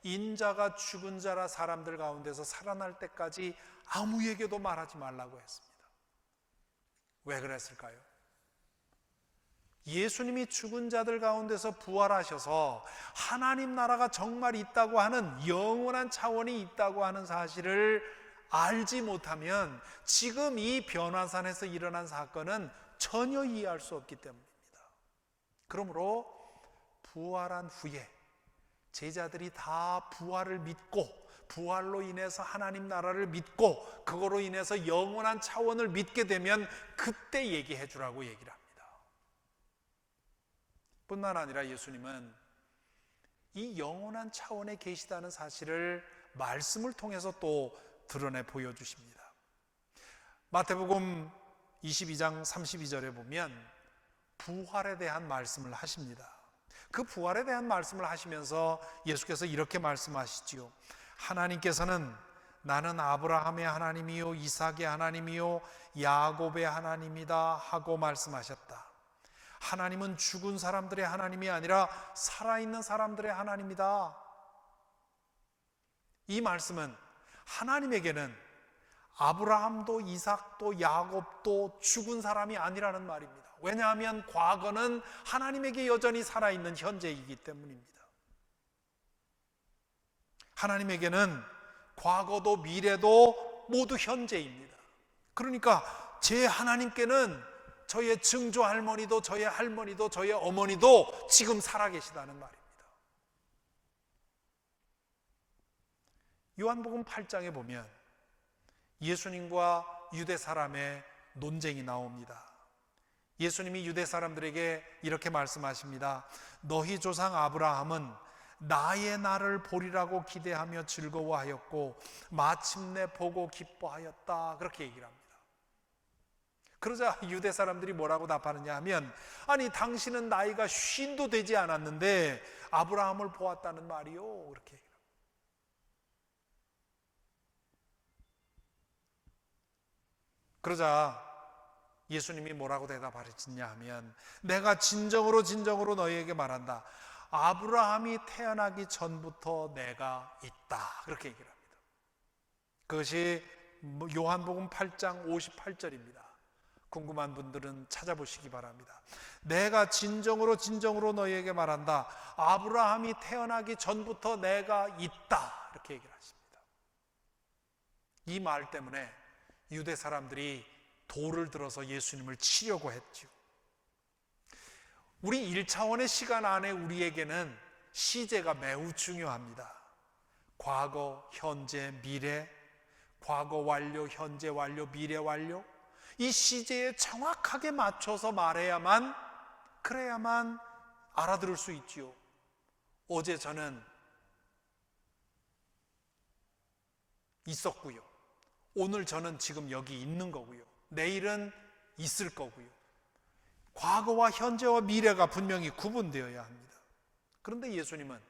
인자가 죽은 자라 사람들 가운데서 살아날 때까지 아무에게도 말하지 말라고 했습니다. 왜 그랬을까요? 예수님이 죽은 자들 가운데서 부활하셔서 하나님 나라가 정말 있다고 하는, 영원한 차원이 있다고 하는 사실을 알지 못하면 지금 이 변화산에서 일어난 사건은 전혀 이해할 수 없기 때문입니다. 그러므로 부활한 후에 제자들이 다 부활을 믿고, 부활로 인해서 하나님 나라를 믿고, 그거로 인해서 영원한 차원을 믿게 되면 그때 얘기해 주라고 얘기를 합니다. 뿐만 아니라 예수님은 이 영원한 차원에 계시다는 사실을 말씀을 통해서 또 드러내 보여주십니다. 마태복음 22장 32절에 보면 부활에 대한 말씀을 하십니다. 그 부활에 대한 말씀을 하시면서 예수께서 이렇게 말씀하시지요. 하나님께서는 나는 아브라함의 하나님이요 이삭의 하나님이요 야곱의 하나님이다 하고 말씀하셨다. 하나님은 죽은 사람들의 하나님이 아니라 살아있는 사람들의 하나님이다. 이 말씀은 하나님에게는 아브라함도 이삭도 야곱도 죽은 사람이 아니라는 말입니다. 왜냐하면 과거는 하나님에게 여전히 살아있는 현재이기 때문입니다. 하나님에게는 과거도 미래도 모두 현재입니다. 그러니까 제 하나님께는 저의 증조 할머니도 저의 할머니도 저의 어머니도 지금 살아계시다는 말입니다. 요한복음 8장에 보면 예수님과 유대 사람의 논쟁이 나옵니다. 예수님이 유대 사람들에게 이렇게 말씀하십니다. 너희 조상 아브라함은 나의 날을 보리라고 기대하며 즐거워하였고 마침내 보고 기뻐하였다. 그렇게 얘기를 합니다. 그러자 유대 사람들이 뭐라고 답하느냐 하면, 아니 당신은 나이가 50도 되지 않았는데 아브라함을 보았다는 말이요. 그렇게 얘기를 합니다. 그러자 예수님이 뭐라고 대답하셨냐 하면, 내가 진정으로 너희에게 말한다. 아브라함이 태어나기 전부터 내가 있다. 그렇게 얘기를 합니다. 그것이 요한복음 8장 58절입니다. 궁금한 분들은 찾아보시기 바랍니다. 내가 진정으로 너희에게 말한다. 아브라함이 태어나기 전부터 내가 있다. 이렇게 얘기를 하십니다. 이 말 때문에 유대 사람들이 돌을 들어서 예수님을 치려고 했죠. 우리 1차원의 시간 안에 우리에게는 시제가 매우 중요합니다. 과거, 현재, 미래, 과거 완료, 현재 완료, 미래 완료, 이 시제에 정확하게 맞춰서 말해야만, 그래야만 알아들을 수 있지요. 어제 저는 있었고요. 오늘 저는 지금 여기 있는 거고요. 내일은 있을 거고요. 과거와 현재와 미래가 분명히 구분되어야 합니다. 그런데 예수님은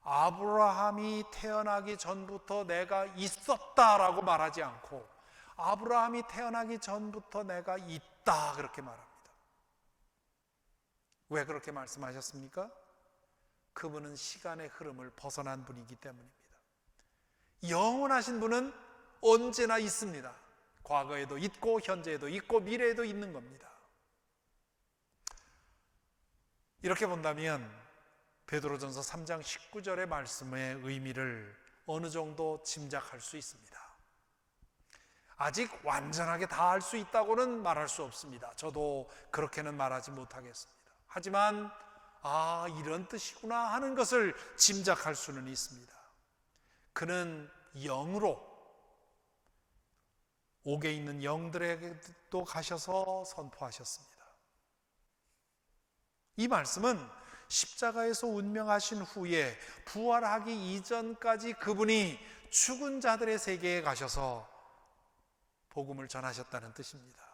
아브라함이 태어나기 전부터 내가 있었다라고 말하지 않고 아브라함이 태어나기 전부터 내가 있다 그렇게 말합니다. 왜 그렇게 말씀하셨습니까? 그분은 시간의 흐름을 벗어난 분이기 때문입니다. 영원하신 분은 언제나 있습니다. 과거에도 있고 현재에도 있고 미래에도 있는 겁니다. 이렇게 본다면 베드로전서 3장 19절의 말씀의 의미를 어느 정도 짐작할 수 있습니다. 아직 완전하게 다 알 수 있다고는 말할 수 없습니다. 저도 그렇게는 말하지 못하겠습니다. 하지만 이런 뜻이구나 하는 것을 짐작할 수는 있습니다. 그는 영으로 옥에 있는 영들에게도 가셔서 선포하셨습니다. 이 말씀은 십자가에서 운명하신 후에 부활하기 이전까지 그분이 죽은 자들의 세계에 가셔서 복음을 전하셨다는 뜻입니다.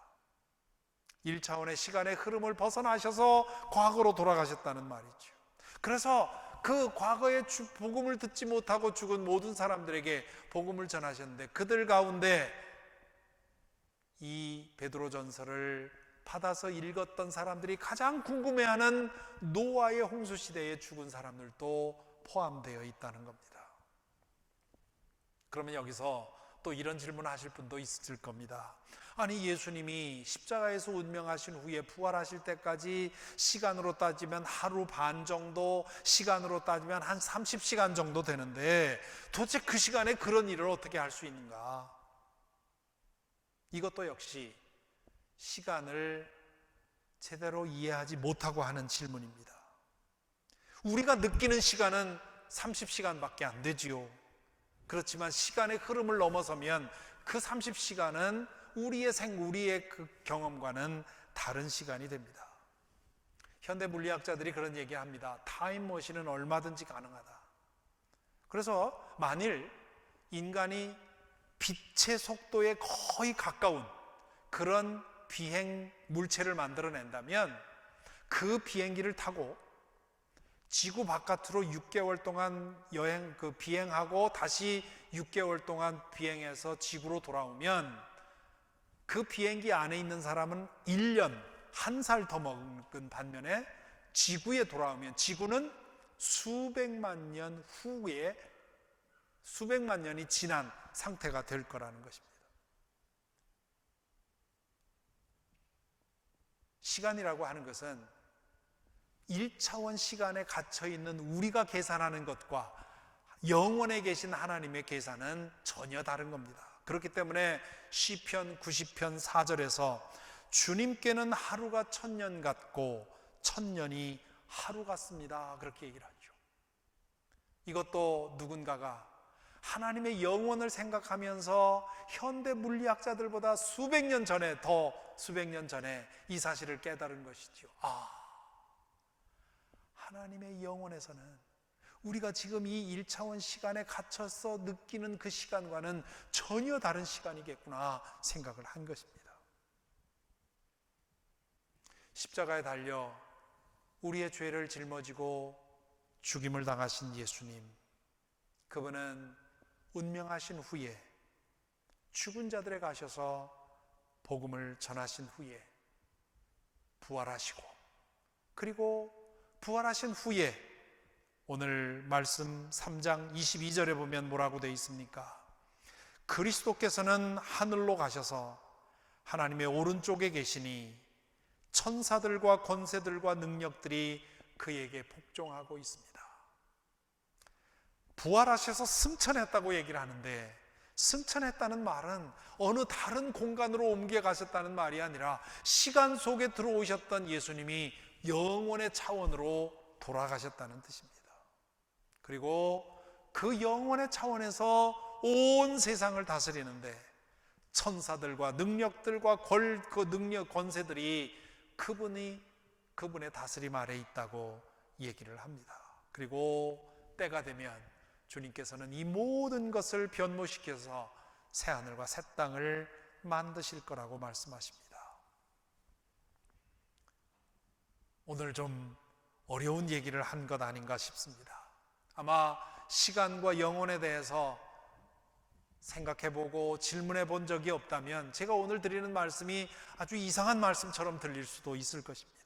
1차원의 시간의 흐름을 벗어나셔서 과거로 돌아가셨다는 말이죠. 그래서 그 과거에 복음을 듣지 못하고 죽은 모든 사람들에게 복음을 전하셨는데 그들 가운데 이 베드로전서를 받아서 읽었던 사람들이 가장 궁금해하는 노아의 홍수시대에 죽은 사람들도 포함되어 있다는 겁니다. 그러면 여기서 또 이런 질문을 하실 분도 있을 겁니다. 아니 예수님이 십자가에서 운명하신 후에 부활하실 때까지 시간으로 따지면 하루 반 정도, 시간으로 따지면 한 30시간 정도 되는데 도대체 그 시간에 그런 일을 어떻게 할 수 있는가? 이것도 역시 시간을 제대로 이해하지 못하고 하는 질문입니다. 우리가 느끼는 시간은 30시간밖에 안 되지요. 그렇지만 시간의 흐름을 넘어서면 그 30시간은 우리의 그 경험과는 다른 시간이 됩니다. 현대 물리학자들이 그런 얘기를 합니다. 타임머신은 얼마든지 가능하다. 그래서 만일 인간이 빛의 속도에 거의 가까운 그런 비행 물체를 만들어낸다면 그 비행기를 타고 지구 바깥으로 6개월 동안 비행하고 다시 6개월 동안 비행해서 지구로 돌아오면 그 비행기 안에 있는 사람은 1년, 한 살 더 먹은 반면에 지구에 돌아오면 지구는 수백만 년 후에 수백만 년이 지난 상태가 될 거라는 것입니다. 시간이라고 하는 것은 1차원 시간에 갇혀있는 우리가 계산하는 것과 영원에 계신 하나님의 계산은 전혀 다른 겁니다. 그렇기 때문에 시편 90편 4절에서 주님께는 하루가 1000년 같고 1000년이 하루 같습니다. 그렇게 얘기를 하죠. 이것도 누군가가 하나님의 영원을 생각하면서 현대 물리학자들보다 수백 년 전에 이 사실을 깨달은 것이죠. 하나님의 영혼에서는 우리가 지금 이 1차원 시간에 갇혀서 느끼는 그 시간과는 전혀 다른 시간이겠구나 생각을 한 것입니다. 십자가에 달려 우리의 죄를 짊어지고 죽임을 당하신 예수님, 그분은 운명하신 후에 죽은 자들에 가셔서 복음을 전하신 후에 부활하시고, 그리고 부활하신 후에 오늘 말씀 3장 22절에 보면 뭐라고 되어 있습니까? 그리스도께서는 하늘로 가셔서 하나님의 오른쪽에 계시니 천사들과 권세들과 능력들이 그에게 복종하고 있습니다. 부활하셔서 승천했다고 얘기를 하는데, 승천했다는 말은 어느 다른 공간으로 옮겨가셨다는 말이 아니라 시간 속에 들어오셨던 예수님이 영원의 차원으로 돌아가셨다는 뜻입니다. 그리고 그 영원의 차원에서 온 세상을 다스리는데 천사들과 능력들과 권세들이 그분의 다스림 아래 있다고 얘기를 합니다. 그리고 때가 되면 주님께서는 이 모든 것을 변모시켜서 새하늘과 새 땅을 만드실 거라고 말씀하십니다. 오늘 좀 어려운 얘기를 한 것 아닌가 싶습니다. 아마 시간과 영혼에 대해서 생각해보고 질문해 본 적이 없다면 제가 오늘 드리는 말씀이 아주 이상한 말씀처럼 들릴 수도 있을 것입니다.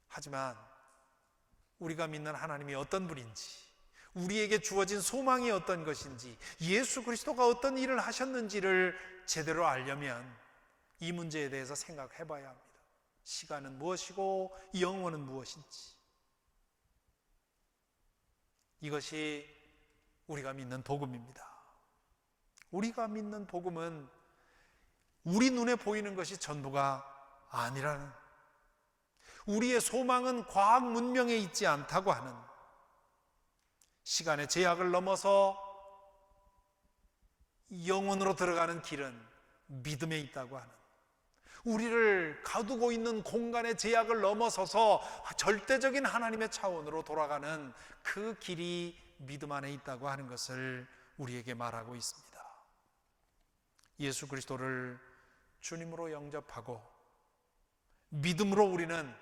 하지만 우리가 믿는 하나님이 어떤 분인지, 우리에게 주어진 소망이 어떤 것인지, 예수 그리스도가 어떤 일을 하셨는지를 제대로 알려면 이 문제에 대해서 생각해 봐야 합니다. 시간은 무엇이고 영혼은 무엇인지. 이것이 우리가 믿는 복음입니다. 우리가 믿는 복음은 우리 눈에 보이는 것이 전부가 아니라는, 우리의 소망은 과학 문명에 있지 않다고 하는, 시간의 제약을 넘어서 영혼으로 들어가는 길은 믿음에 있다고 하는, 우리를 가두고 있는 공간의 제약을 넘어서서 절대적인 하나님의 차원으로 돌아가는 그 길이 믿음 안에 있다고 하는 것을 우리에게 말하고 있습니다. 예수 그리스도를 주님으로 영접하고 믿음으로 우리는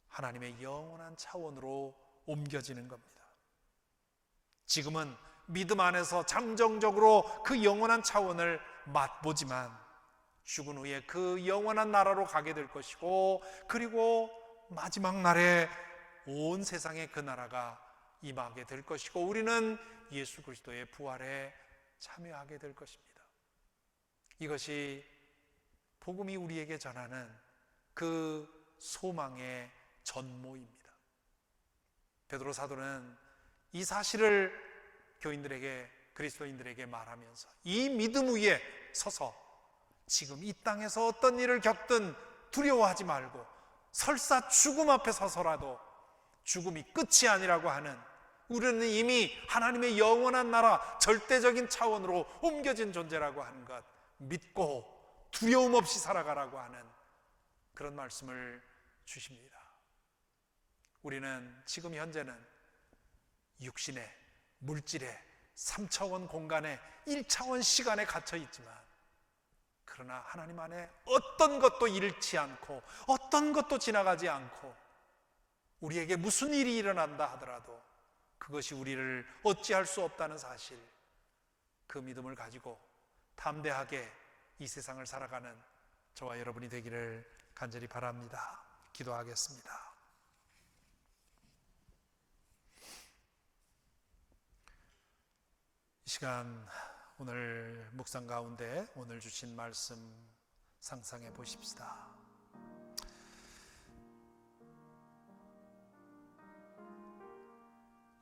하나님의 영원한 차원으로 옮겨지는 겁니다. 지금은 믿음 안에서 잠정적으로 그 영원한 차원을 맛보지만 죽은 후에 그 영원한 나라로 가게 될 것이고, 그리고 마지막 날에 온 세상에 그 나라가 임하게 될 것이고, 우리는 예수 그리스도의 부활에 참여하게 될 것입니다. 이것이 복음이 우리에게 전하는 그 소망의 전모입니다. 베드로 사도는 이 사실을 교인들에게, 그리스도인들에게 말하면서 이 믿음 위에 서서 지금 이 땅에서 어떤 일을 겪든 두려워하지 말고 설사 죽음 앞에 서서라도 죽음이 끝이 아니라고 하는, 우리는 이미 하나님의 영원한 나라 절대적인 차원으로 옮겨진 존재라고 하는 것 믿고 두려움 없이 살아가라고 하는 그런 말씀을 주십니다. 우리는 지금 현재는 육신의, 물질의 3차원 공간에 1차원 시간에 갇혀 있지만, 그러나 하나님 안에 어떤 것도 잃지 않고 어떤 것도 지나가지 않고 우리에게 무슨 일이 일어난다 하더라도 그것이 우리를 어찌할 수 없다는 사실, 그 믿음을 가지고 담대하게 이 세상을 살아가는 저와 여러분이 되기를 간절히 바랍니다. 기도하겠습니다. 이 시간 오늘 묵상 가운데 오늘 주신 말씀 상상해 보십시다.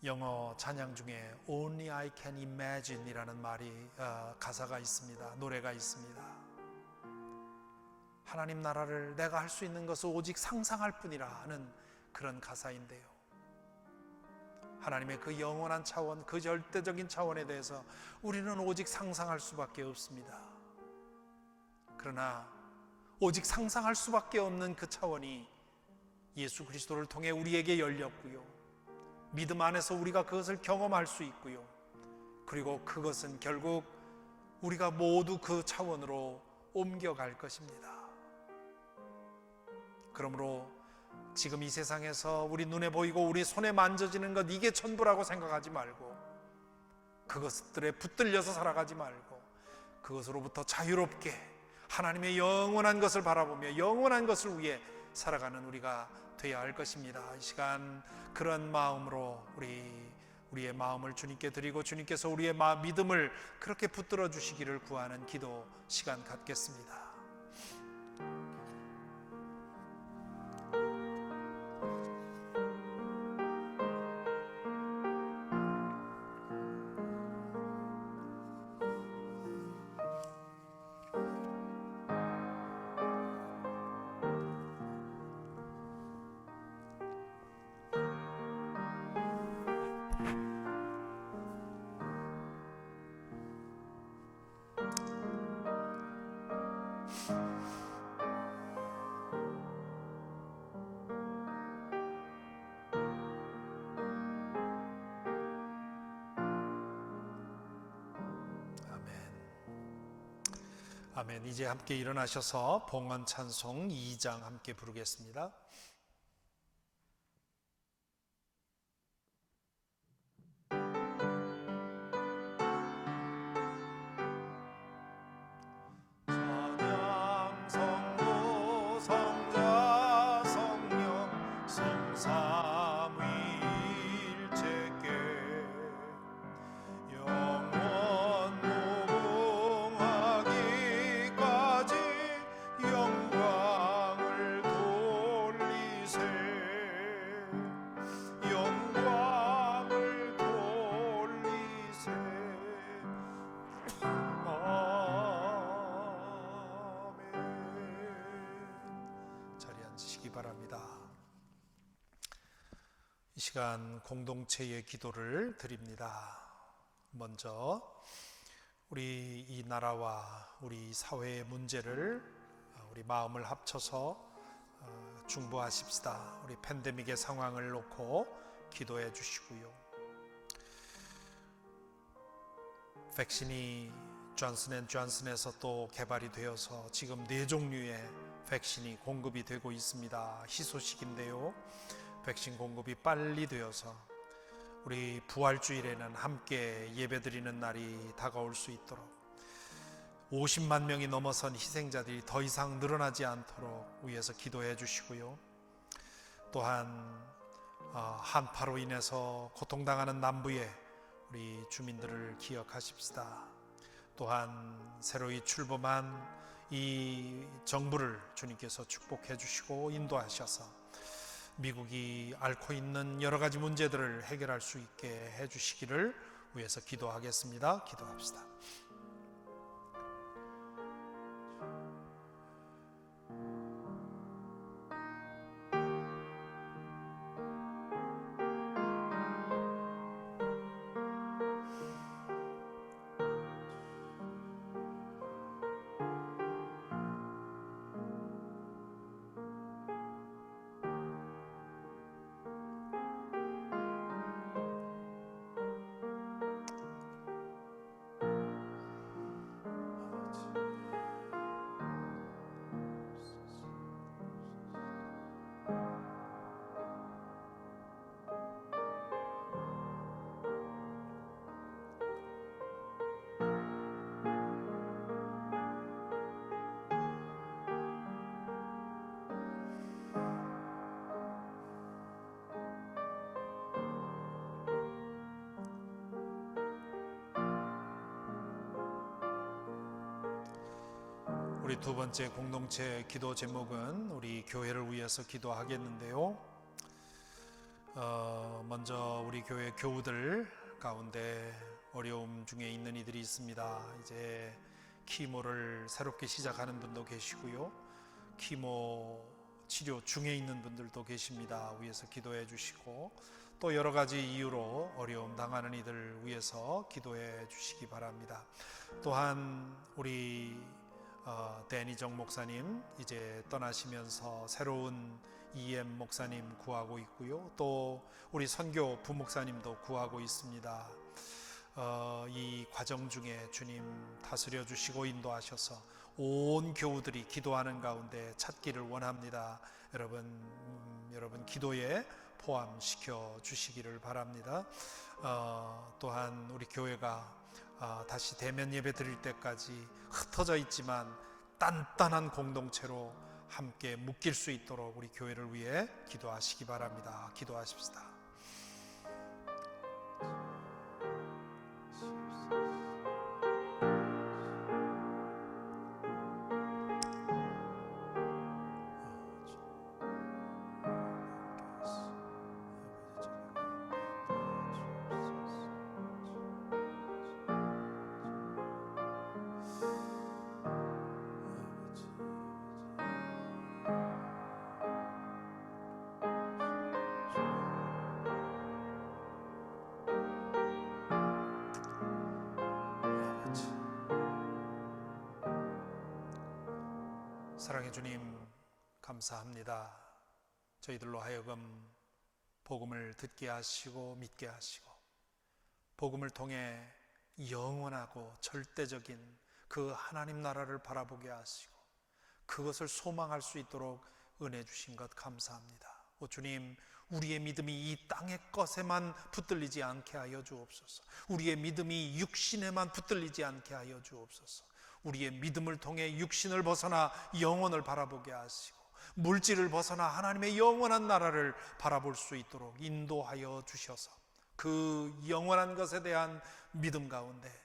영어 찬양 중에 Only I Can Imagine 이라는 말이 가사가 있습니다. 노래가 있습니다. 하나님 나라를 내가 할 수 있는 것은 오직 상상할 뿐이라 하는 그런 가사인데요, 하나님의 그 영원한 차원, 그 절대적인 차원에 대해서 우리는 오직 상상할 수밖에 없습니다. 그러나 오직 상상할 수밖에 없는 그 차원이 예수 그리스도를 통해 우리에게 열렸고요, 믿음 안에서 우리가 그것을 경험할 수 있고요, 그리고 그것은 결국 우리가 모두 그 차원으로 옮겨갈 것입니다. 그러므로 지금 이 세상에서 우리 눈에 보이고 우리 손에 만져지는 것, 이게 전부라고 생각하지 말고, 그것들에 붙들려서 살아가지 말고 그것으로부터 자유롭게 하나님의 영원한 것을 바라보며 영원한 것을 위해 살아가는 우리가 되어야 할 것입니다. 이 시간 그런 마음으로 우리의 마음을 주님께 드리고, 주님께서 우리의 믿음을 그렇게 붙들어 주시기를 구하는 기도 시간 갖겠습니다. 아멘. 이제 함께 일어나셔서 봉헌 찬송 2장 함께 부르겠습니다. 찬양 성부 성자 성령 성삼위일체께 영원 무궁하기까지 영광을 돌리세 영광을 돌리세. 아멘. 자리에 앉으시기 바랍니다. 이 시간 공동체의 기도를 드립니다. 먼저 우리 이 나라와 우리 사회의 문제를 우리 마음을 합쳐서 중보하십시다. 우리 팬데믹의 상황을 놓고 기도해 주시고요. 백신이 존슨앤존슨에서 또 개발이 되어서 지금 4종류의 백신이 공급이 되고 있습니다. 희소식인데요. 백신 공급이 빨리 되어서 우리 부활주일에는 함께 예배드리는 날이 다가올 수 있도록 50만 명이 넘어선 희생자들이 더 이상 늘어나지 않도록 위해서 기도해 주시고요. 또한 한파로 인해서 고통당하는 남부의 우리 주민들을 기억하십시다. 또한 새로이 출범한 이 정부를 주님께서 축복해 주시고 인도하셔서 미국이 앓고 있는 여러 가지 문제들을 해결할 수 있게 해 주시기를 위해서 기도하겠습니다. 기도합시다. 우리 두 번째 공동체 기도 제목은 우리 교회를 위해서 기도하겠는데요. 먼저 우리 교회 교우들 가운데 어려움 중에 있는 이들이 있습니다. 이제 키모를 새롭게 시작하는 분도 계시고요. 키모 치료 중에 있는 분들도 계십니다. 위해서 기도해 주시고 또 여러 가지 이유로 어려움 당하는 이들 위해서 기도해 주시기 바랍니다. 또한 우리 데니정 목사님 이제 떠나시면서 새로운 EM 목사님 구하고 있고요. 또 우리 선교 부목사님도 구하고 있습니다. 이 과정 중에 주님 다스려 주시고 인도하셔서 온 교우들이 기도하는 가운데 찾기를 원합니다. 여러분 기도에 포함시켜 주시기를 바랍니다. 또한 우리 교회가 다시 대면 예배 드릴 때까지 흩어져 있지만 단단한 공동체로 함께 묶일 수 있도록 우리 교회를 위해 기도하시기 바랍니다. 기도하십시다. 사랑의 주님 감사합니다. 저희들로 하여금 복음을 듣게 하시고 믿게 하시고 복음을 통해 영원하고 절대적인 그 하나님 나라를 바라보게 하시고 그것을 소망할 수 있도록 은혜 주신 것 감사합니다. 오 주님, 우리의 믿음이 이 땅의 것에만 붙들리지 않게 하여 주옵소서. 우리의 믿음이 육신에만 붙들리지 않게 하여 주옵소서. 우리의 믿음을 통해 육신을 벗어나 영혼을 바라보게 하시고 물질을 벗어나 하나님의 영원한 나라를 바라볼 수 있도록 인도하여 주셔서 그 영원한 것에 대한 믿음 가운데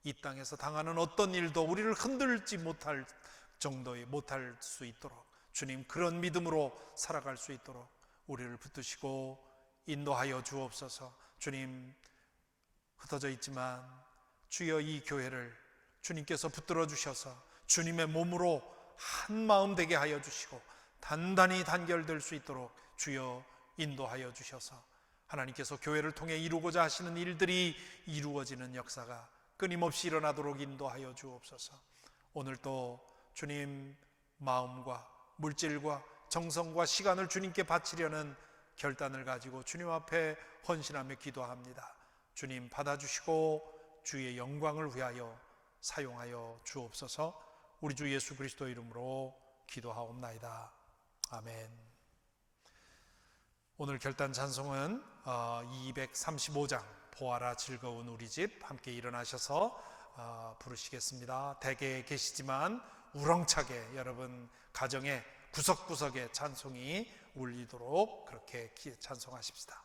이 땅에서 당하는 어떤 일도 우리를 흔들지 못할 정도의 못할 수 있도록 주님, 그런 믿음으로 살아갈 수 있도록 우리를 붙드시고 인도하여 주옵소서. 주님, 흩어져 있지만 주여 이 교회를 주님께서 붙들어 주셔서 주님의 몸으로 한 마음 되게 하여 주시고 단단히 단결될 수 있도록 주여 인도하여 주셔서 하나님께서 교회를 통해 이루고자 하시는 일들이 이루어지는 역사가 끊임없이 일어나도록 인도하여 주옵소서. 오늘도 주님, 마음과 물질과 정성과 시간을 주님께 바치려는 결단을 가지고 주님 앞에 헌신하며 기도합니다. 주님, 받아주시고 주의 영광을 위하여 사용하여 주옵소서. 우리 주 예수 그리스도 이름으로 기도하옵나이다. 아멘. 오늘 결단 찬송은 235장 보아라 즐거운 우리 집 함께 일어나셔서 부르시겠습니다. 댁에 계시지만 우렁차게 여러분 가정의 구석구석에 찬송이 울리도록 그렇게 찬송하십시다.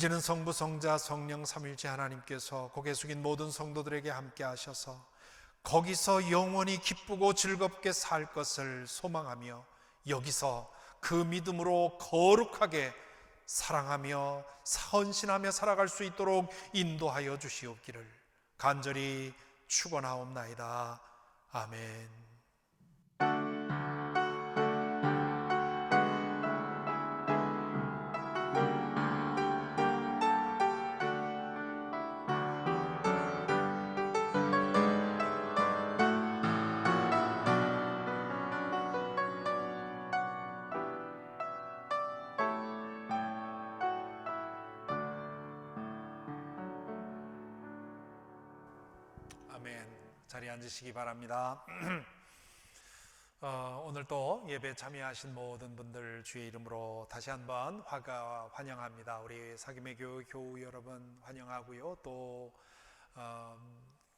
이제는 성부, 성자, 성령 삼위일체 하나님께서 고개 숙인 모든 성도들에게 함께 하셔서 거기서 영원히 기쁘고 즐겁게 살 것을 소망하며 여기서 그 믿음으로 거룩하게 사랑하며 헌신하며 살아갈 수 있도록 인도하여 주시옵기를 간절히 축원하옵나이다. 아멘. 아멘. 자리에 앉으시기 바랍니다. 오늘 또 예배 참여하신 모든 분들 주의 이름으로 다시 한번 환영합니다. 우리 사김의 교우 여러분 환영하고요. 또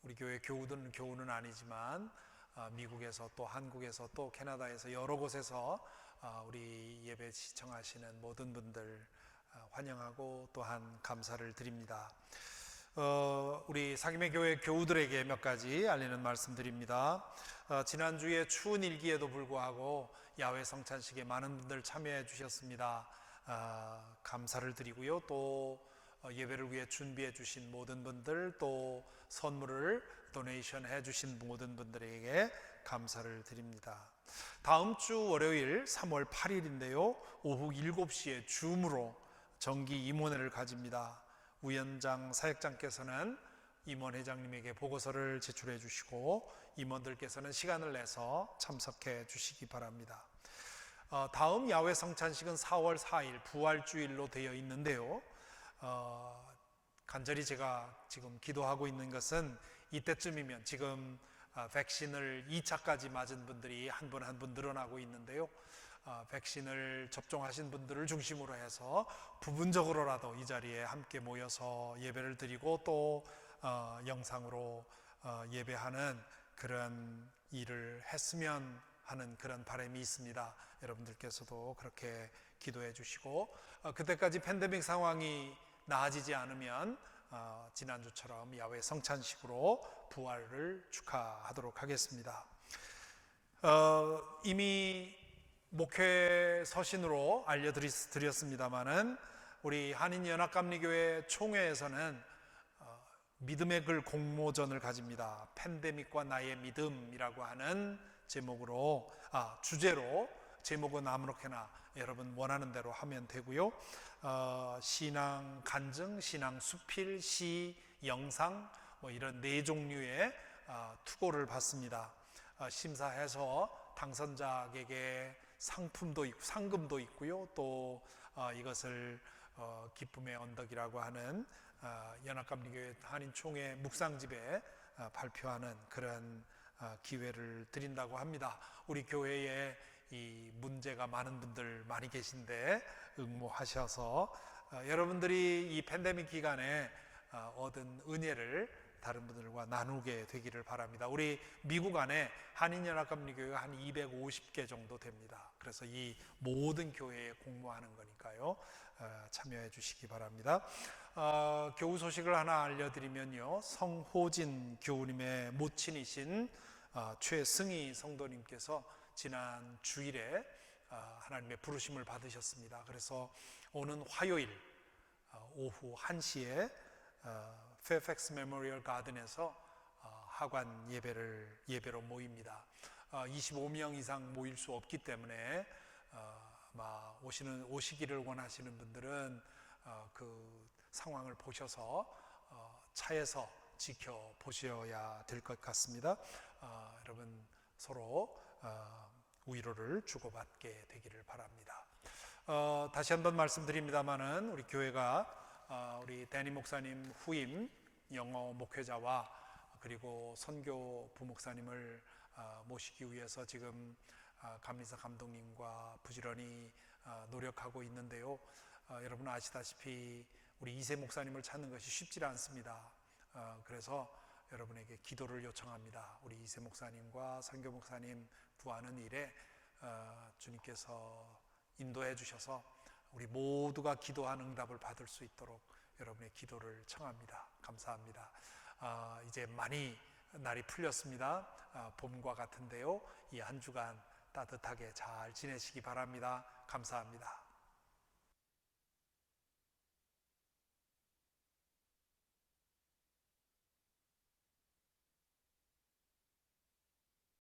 우리 교회 교우는 아니지만 미국에서 또 한국에서 또 캐나다에서 여러 곳에서 우리 예배 시청하시는 모든 분들 환영하고 또한 감사를 드립니다. 우리 사김의 교회 교우들에게 몇 가지 알리는 말씀드립니다. 지난주에 추운 일기에도 불구하고 야외 성찬식에 많은 분들 참여해 주셨습니다. 감사를 드리고요. 또 예배를 위해 준비해 주신 모든 분들, 또 선물을 도네이션 해 주신 모든 분들에게 감사를 드립니다. 다음 주 월요일 3월 8일인데요 오후 7시에 줌으로 정기 임원회를 가집니다. 우연장 사역장께서는 임원 회장님에게 보고서를 제출해 주시고 임원들께서는 시간을 내서 참석해 주시기 바랍니다. 다음 야외 성찬식은 4월 4일 부활주일로 되어 있는데요, 간절히 제가 지금 기도하고 있는 것은 이때쯤이면 지금 백신을 2차까지 맞은 분들이 한 분 한 분 늘어나고 있는데요, 백신을 접종하신 분들을 중심으로 해서 부분적으로라도 이 자리에 함께 모여서 예배를 드리고 또 영상으로 예배하는 그런 일을 했으면 하는 그런 바람이 있습니다. 여러분들께서도 그렇게 기도해 주시고 그때까지 팬데믹 상황이 나아지지 않으면 지난주처럼 야외 성찬식으로 부활을 축하하도록 하겠습니다. 이미 목회 서신으로 알려드렸습니다마는 우리 한인연합감리교회 총회에서는 믿음의 글 공모전을 가집니다. 팬데믹과 나의 믿음이라고 하는 제목으로 주제로 제목은 아무렇게나 여러분 원하는 대로 하면 되고요. 신앙 간증, 신앙 수필, 시, 영상 이런 4종류의 투고를 받습니다. 심사해서 당선자에게 상품도 있고 상금도 있고요. 또 이것을 기쁨의 언덕이라고 하는 연합감리교회 한인총회 묵상집에 발표하는 그런 기회를 드린다고 합니다. 우리 교회에 이 문제가 많은 분들 많이 계신데 응모하셔서 여러분들이 이 팬데믹 기간에 얻은 은혜를 다른 분들과 나누게 되기를 바랍니다. 우리 미국 안에 한인연합감리교회가 한 250개 정도 됩니다. 그래서 이 모든 교회에 공모하는 거니까요, 참여해 주시기 바랍니다. 교우 소식을 하나 알려드리면요, 성호진 교우님의 모친이신 최승희 성도님께서 지난 주일에 하나님의 부르심을 받으셨습니다. 그래서 오는 화요일 오후 1시에 페어팩스 메모리얼 가든에서 하관 예배로 모입니다. 25명 이상 모일 수 없기 때문에 아마 오시기를 원하시는 분들은 그 상황을 보셔서 차에서 지켜보셔야 될 것 같습니다. 여러분 서로 위로를 주고받게 되기를 바랍니다. 다시 한번 말씀드립니다마는 우리 교회가 우리 데니 목사님 후임 영어 목회자와 그리고 선교 부목사님을 모시기 위해서 지금 감리사 감독님과 부지런히 노력하고 있는데요, 여러분 아시다시피 우리 이세 목사님을 찾는 것이 쉽지 않습니다. 그래서 여러분에게 기도를 요청합니다. 우리 이세 목사님과 선교 목사님 구하는 일에 주님께서 인도해 주셔서 우리 모두가 기도한 응답을 받을 수 있도록 여러분의 기도를 청합니다. 감사합니다. 이제 많이 날이 풀렸습니다. 봄과 같은데요, 이 한 주간 따뜻하게 잘 지내시기 바랍니다. 감사합니다.